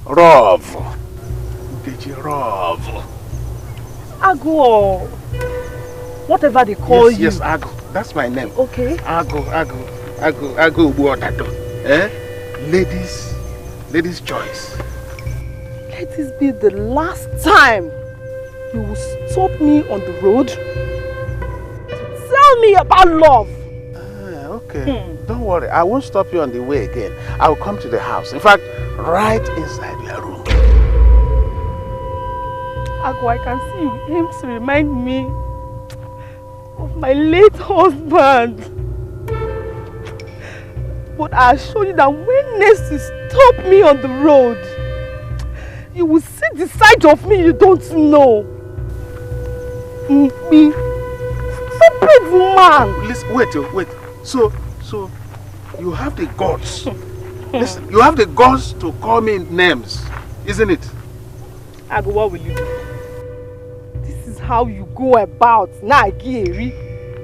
Speaker 6: Rov. Did you Rov?
Speaker 7: Agu, whatever they call you.
Speaker 6: Yes, Agu. That's my name.
Speaker 7: Okay.
Speaker 6: Agu Ubuodado. Ladies' choice.
Speaker 7: Let this be the last time you will stop me on the road to tell me about love.
Speaker 6: Okay. Don't worry. I won't stop you on the way again. I will come to the house. In fact, right inside your room.
Speaker 7: Agu, I can see you aim to remind me of my late husband. But I assure you that when next you stop me on the road, you will see the side of me you don't know.
Speaker 11: stupid man.
Speaker 6: Listen, wait. So you have the guts. Listen, you have the guts to call me names, isn't it?
Speaker 11: Agu, what will you do? This is how you go about Nagiri,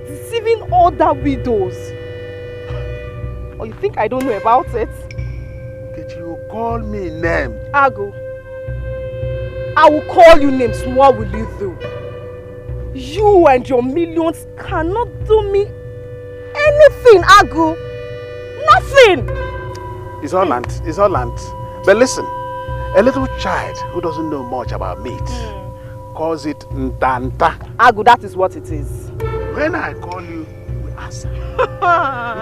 Speaker 11: deceiving other widows. Or you think I don't know about it?
Speaker 6: Did you call me name?
Speaker 11: Agu, I will call you names. What will you do? You and your millions cannot do me anything, Agu. Nothing.
Speaker 6: It's all land. But listen, a little child who doesn't know much about meat calls it ntanta.
Speaker 11: Agu, that is what it is.
Speaker 6: When I call you, you will answer.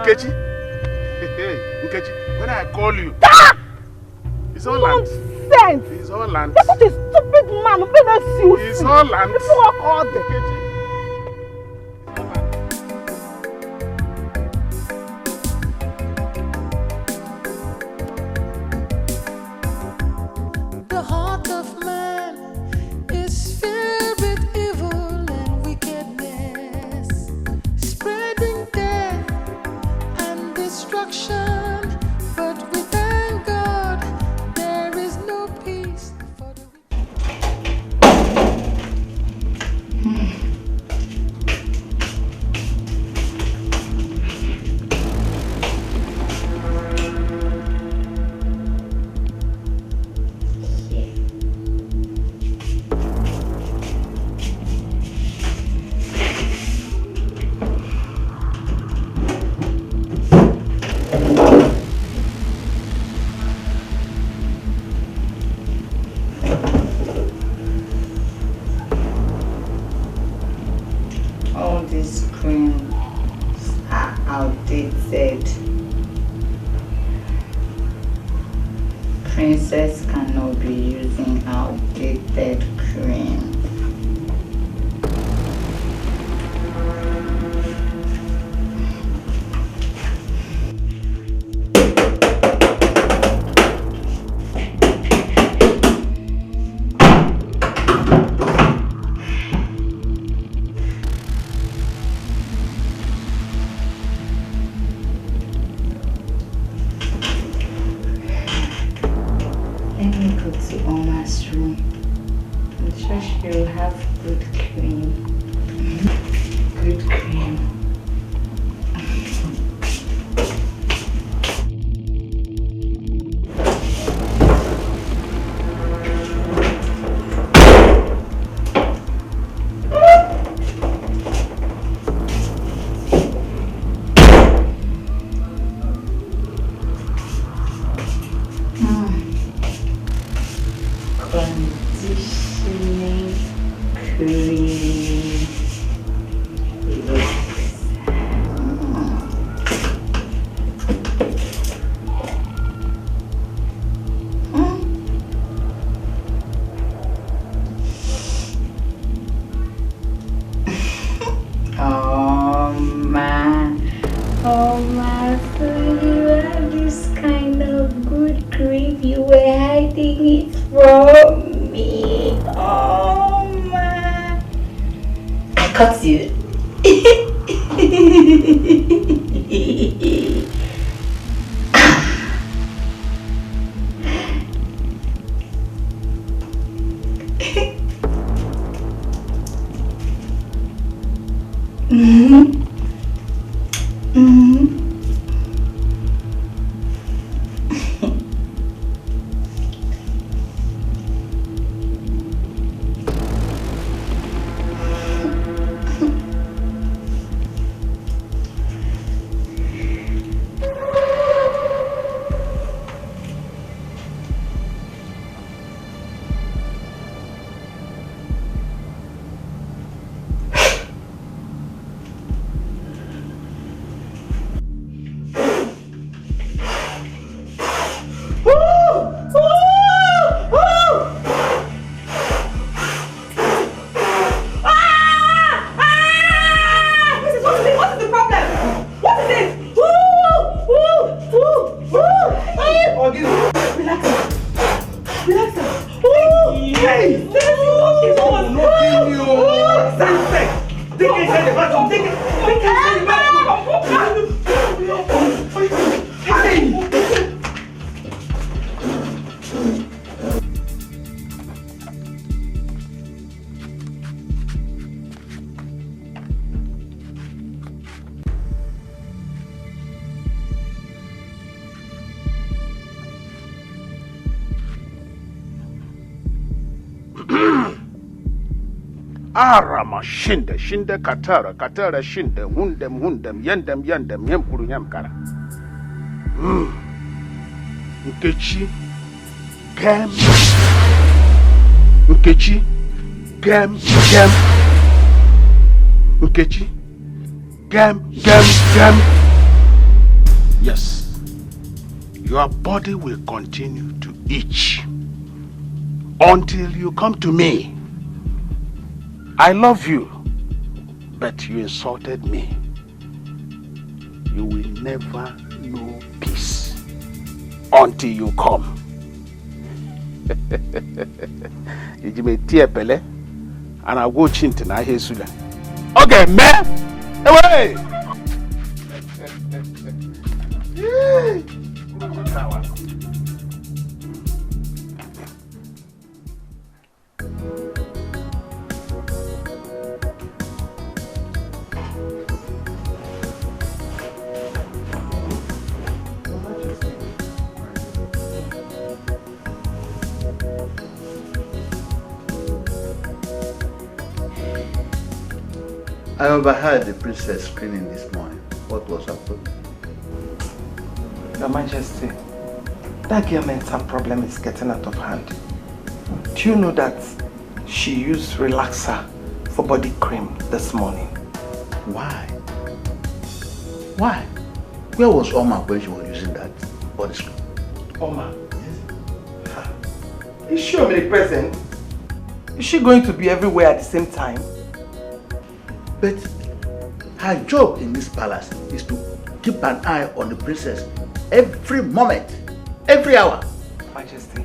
Speaker 6: Nkechi, when I call you, it's all land.
Speaker 11: Nonsense.
Speaker 6: It's all land.
Speaker 11: You're such a stupid man.
Speaker 6: It's all land.
Speaker 11: People are all there.
Speaker 2: The heart of man is filled with evil and wickedness, spreading death and destruction. But we thank God there is no peace for the
Speaker 5: All these creams are outdated. Princess cannot be using outdated cream. Let me go to Oma's room. I'm sure she'll have good cream. Good cream. Conditioning cream. Oh my, so you have this kind of good cream. You were hiding it from me. Oh my. I caught you.
Speaker 6: Arama shinde, shinde katara, katara shinde, hundem, yendem, yempuru yemkara. Nkechi, gem. Nkechi, gem. Nkechi, gem. Yes, your body will continue to itch until you come to me. I love you, but you insulted me. You will never know peace until you come. You may tear pele, and I'll go chintin I hear sula. Okay, man. Away.
Speaker 1: I overheard the princess screaming this morning. What was happening?
Speaker 11: Your Majesty, that girl mental problem is getting out of hand. Do you know that she used relaxer for body cream this morning?
Speaker 1: Why? Why? Where was Oma when she was using that body cream?
Speaker 11: Oma? Yes. Is she omnipresent? Is she going to be everywhere at the same time?
Speaker 1: But her job in this palace is to keep an eye on the princess every moment, every hour.
Speaker 11: Majesty,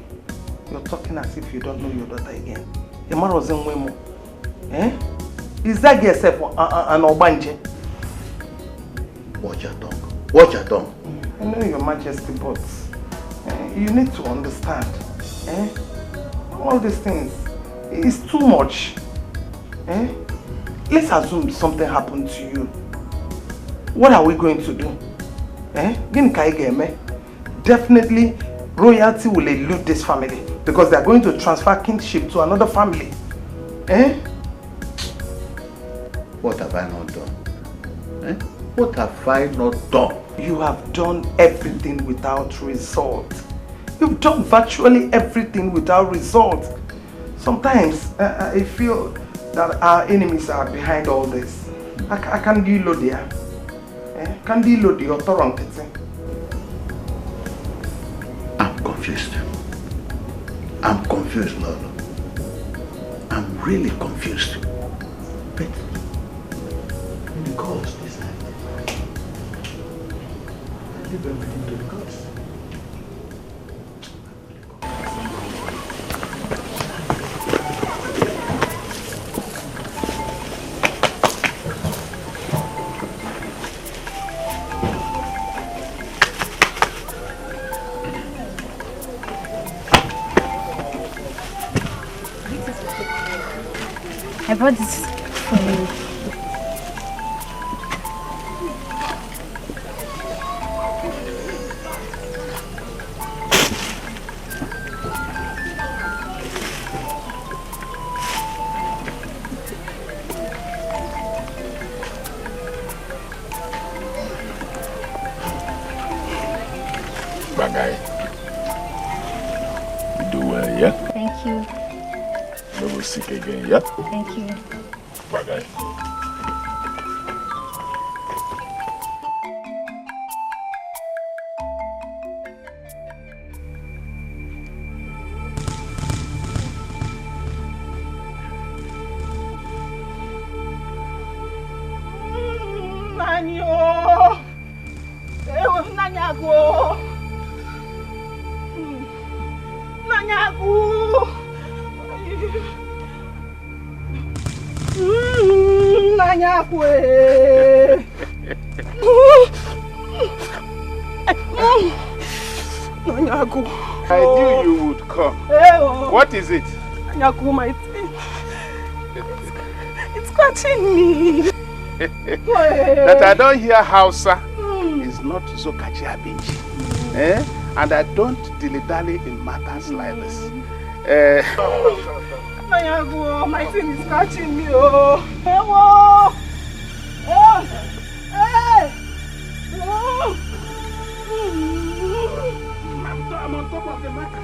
Speaker 11: you're talking as if you don't know your daughter again. Eh? Is that girl herself an Obanje?
Speaker 1: Watch your tongue. Watch your tongue.
Speaker 11: I know, Your Majesty, but you need to understand. All these things is too much. Let's assume something happened to you. What are we going to do? Definitely, royalty will elude this family because they are going to transfer kingship to another family.
Speaker 1: What have I not done? What have I not done?
Speaker 11: You have done everything without result. You've done virtually everything without result. Sometimes I feel that our enemies are behind all this. I can't deal with there. Can't deal with the authority.
Speaker 1: I'm confused. I'm confused, Lord. I'm really confused. But the gods decide. I leave everything to the gods.
Speaker 20: I brought this for you.
Speaker 6: Bagay. You do well, yeah?
Speaker 20: Thank you.
Speaker 6: Never sick again, yeah?
Speaker 20: Thank you.
Speaker 6: Bagay.
Speaker 11: Nanyo! Nanyago! Nanyago! Nanyago! Nanyago!
Speaker 6: I knew you would come. What is it?
Speaker 11: Nanyago, my teeth. It's scratching me.
Speaker 6: That I don't hear Hausa is not Zokachi Abinji. And I don't dilly-dally in matters like this.
Speaker 11: My thing is catching me. Oh. Oh. Oh. Hey. Oh. I'm on top of the matter.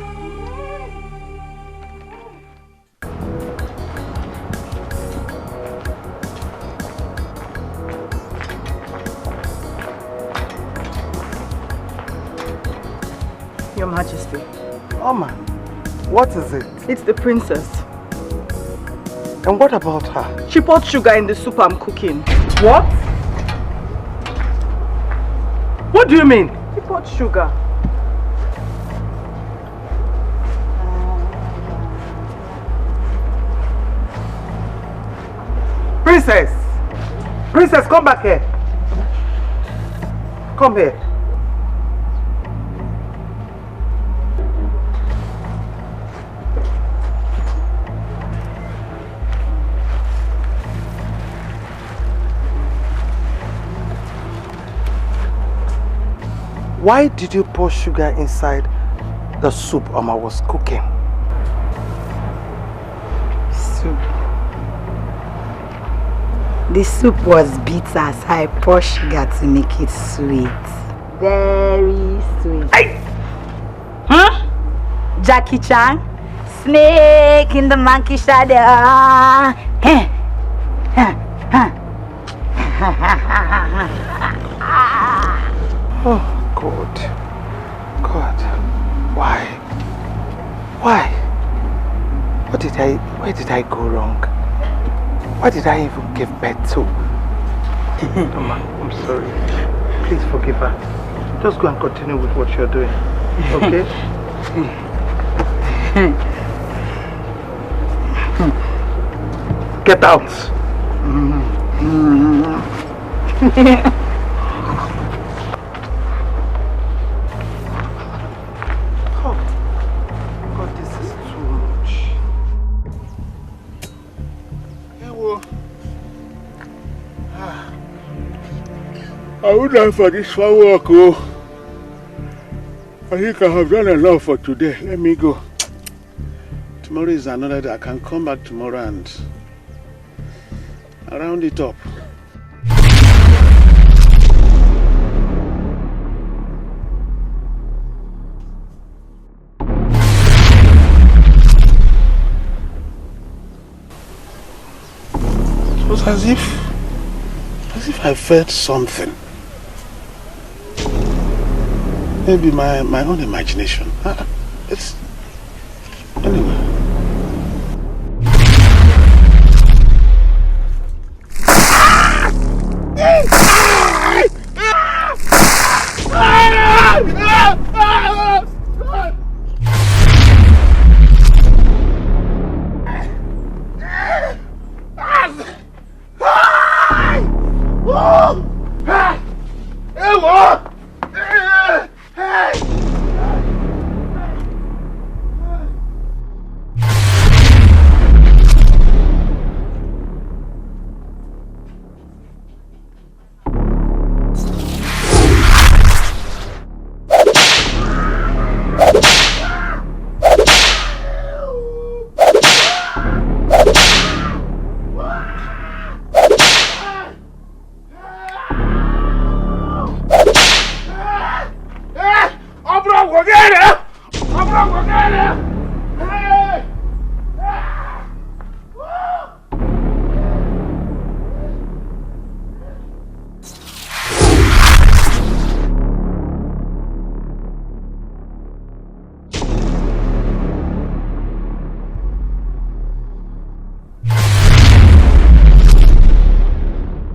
Speaker 7: Your Majesty.
Speaker 11: Oma, what is it?
Speaker 7: It's the princess.
Speaker 11: And what about her?
Speaker 7: She poured sugar in the soup I'm cooking.
Speaker 11: What? What do you mean?
Speaker 7: She poured sugar.
Speaker 11: Princess! Princess, come back here. Come here. Why did you pour sugar inside the soup Oma was cooking?
Speaker 13: Soup. The soup was bitter, so I poured sugar to make it sweet. Very sweet. Hey! Huh? Jackie Chan? Snake in the monkey shadow.
Speaker 11: Oh, God. God. Why? Why? Where did I go wrong? Why did I even give birth to? Mama, I'm sorry. Please forgive her. Just go and continue with what you're doing. Okay? Get out! God, this is too much.
Speaker 6: I would like for this far walk, oh. I think I have done enough for today. Let me go. Tomorrow is another day. I can come back tomorrow and round it up. It was as if I felt something. Maybe my own imagination. It's anyway.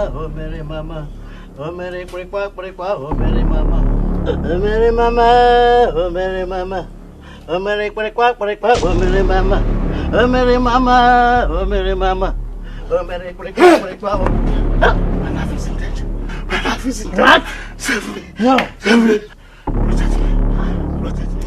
Speaker 14: Oh Mary Mama, oh Mary Quack, oh Mary Mama, oh Mary Mama, oh Mary Mama, oh Mary Quack, oh Mary Mama, oh Mary Mama, oh Mary Mama, oh Mary Quack, oh. My life is in danger. My life is in danger. What? Save me. No. Save me. Protect me. Protect me.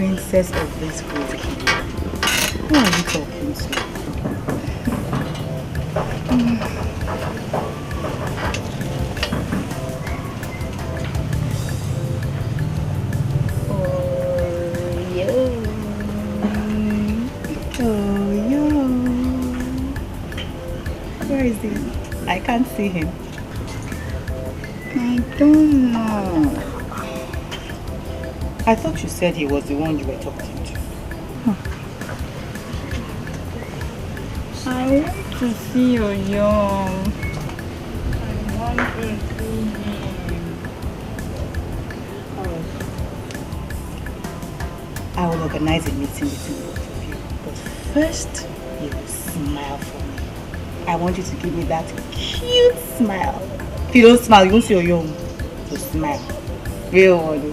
Speaker 13: princess of this group. Who are you talking to? Where is he? I can't see him. I don't know. I thought you said he was the one you were talking to. I want to see Young. I want to see him. I will organize a meeting between both of you. But first, you will smile for me. I want you to give me that cute smile. If you don't smile, you won't see Young. So smile. Real one.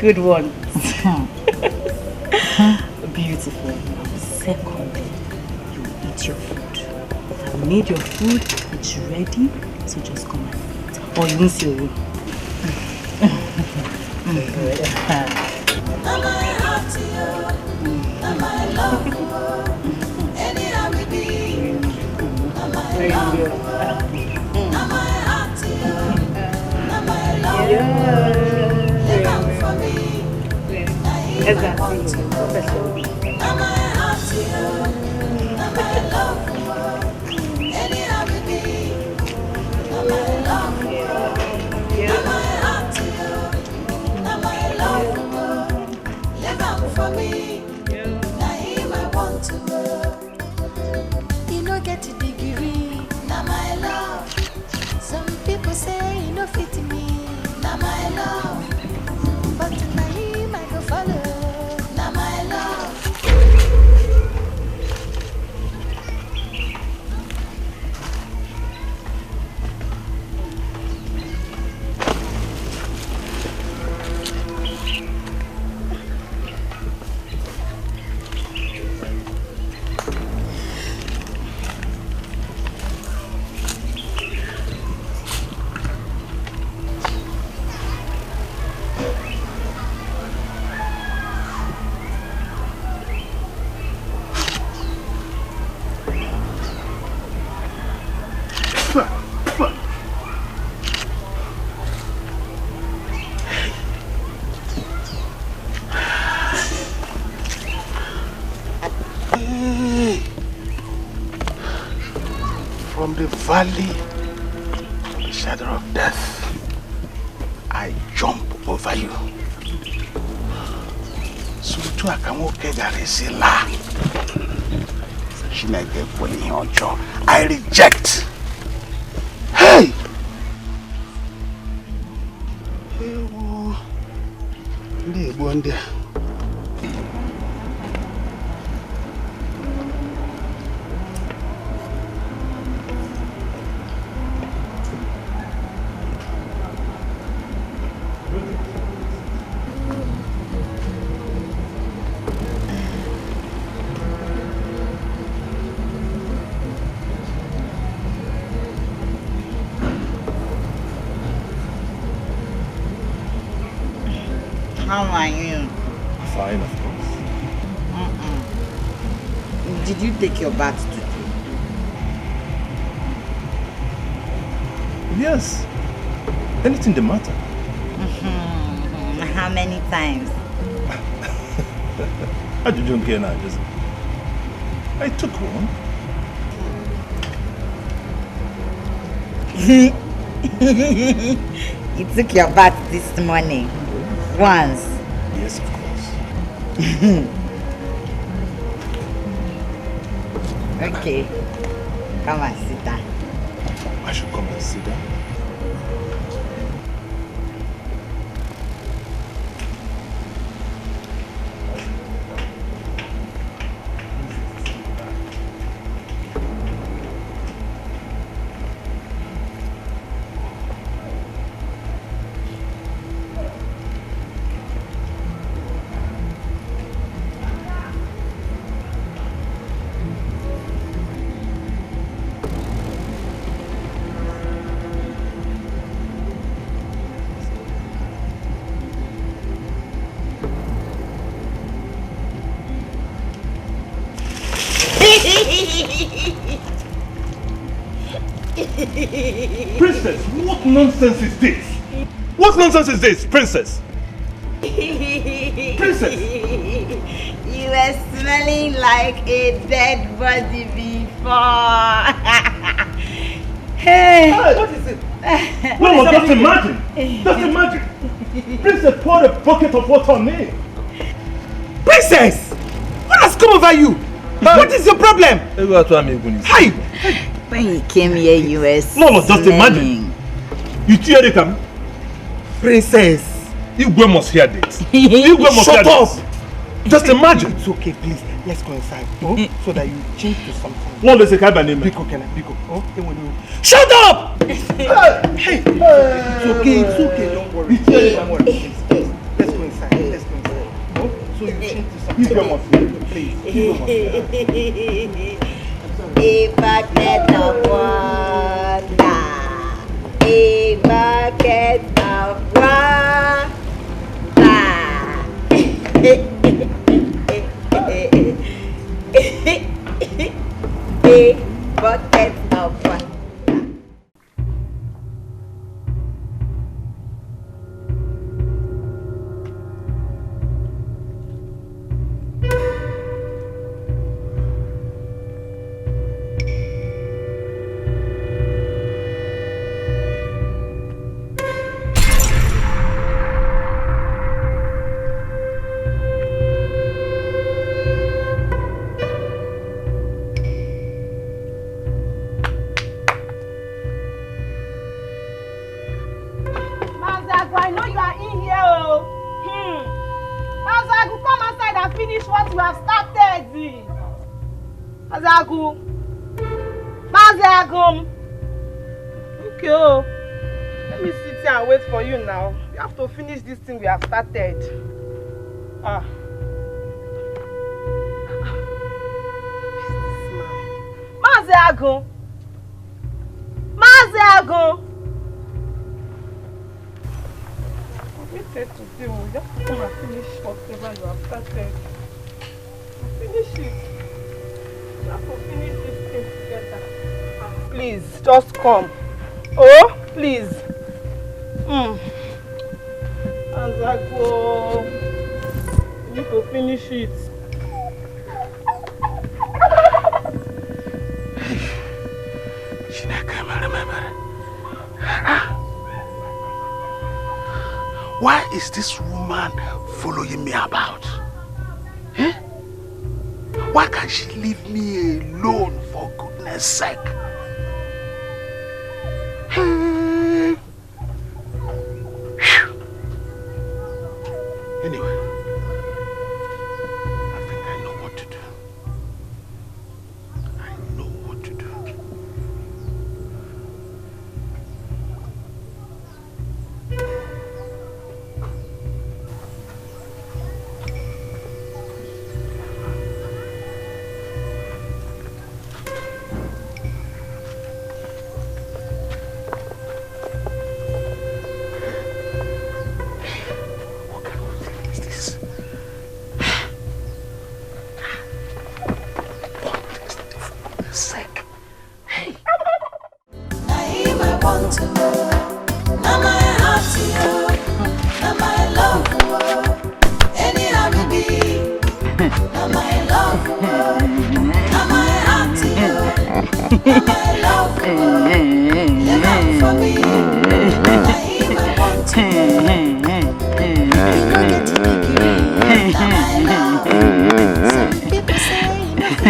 Speaker 13: Good one. Beautiful. Secondly, you eat your food. I've made your food. It's ready. So just come and eat. Or you won't see Young.
Speaker 2: Am I hot to you? Am I love you? Anyhow we be. Am I love you? Am I hot to you? Am I love you? Look out for me. Am I hot to you? Am I hot to you? Am I love you? Anyhow we be. Am I love you? Am I hot to you? Am I love you? For me, now him I want to work. You no get a degree, now my love. Some people say you no fit me, now my love. But now him I go follow, now my love.
Speaker 6: From the valley of the shadow of death, I jump over you. So to akamoke garesila. Shineke poli oncho. I reject. Hey!
Speaker 13: How are you?
Speaker 1: Fine, of course.
Speaker 13: Did you take your bath today?
Speaker 1: Yes. Anything the matter?
Speaker 13: How many times?
Speaker 1: How did you get now, Joseph? I took one.
Speaker 13: You took your bath this morning. Once.
Speaker 1: Yes, of course.
Speaker 13: Okay. Come and sit down.
Speaker 1: I should come and sit down.
Speaker 19: Princess, what nonsense is this? What nonsense is this, Princess? Princess!
Speaker 5: You were smelling like a dead body before. Hey!
Speaker 19: What is it? No, just imagine! Just imagine! Princess poured a bucket of water on me!
Speaker 11: Princess! What has come over you? What is your problem? Hi!
Speaker 5: When you came here, you were
Speaker 19: No, just imagine! You hear it, come?
Speaker 11: Princess!
Speaker 19: Igwe must hear this.
Speaker 11: Shut up!
Speaker 19: Just imagine!
Speaker 11: It's okay, please. Let's go inside. Oh, so that you change to something.
Speaker 19: What is the kind of name?
Speaker 11: Biko, Biko. Oh,
Speaker 19: shut up!
Speaker 11: Hey! It's okay, don't worry. Don't worry. Let's go inside. Oh, so you change to something. Please.
Speaker 5: A bucket of water. A bucket of water. A bucket of water.
Speaker 18: I know you are in here, oh. Mazagu, come outside and finish what you have started. Mazagu. Okay, oh. Let me sit here and wait for you now. You have to finish this thing we have started. Mazagu. Today we just come and finish whatever you have started. Finish it. You have to finish this thing together. Please, just come. Oh, please. As I go, you need to finish it.
Speaker 6: Why is this woman following me about? Eh? Why can't she leave me alone, for goodness sake? Anyway, I think I know what to do.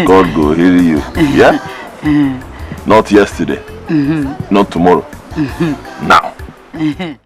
Speaker 19: God go heal you. Yeah? Not yesterday. Not tomorrow. Now.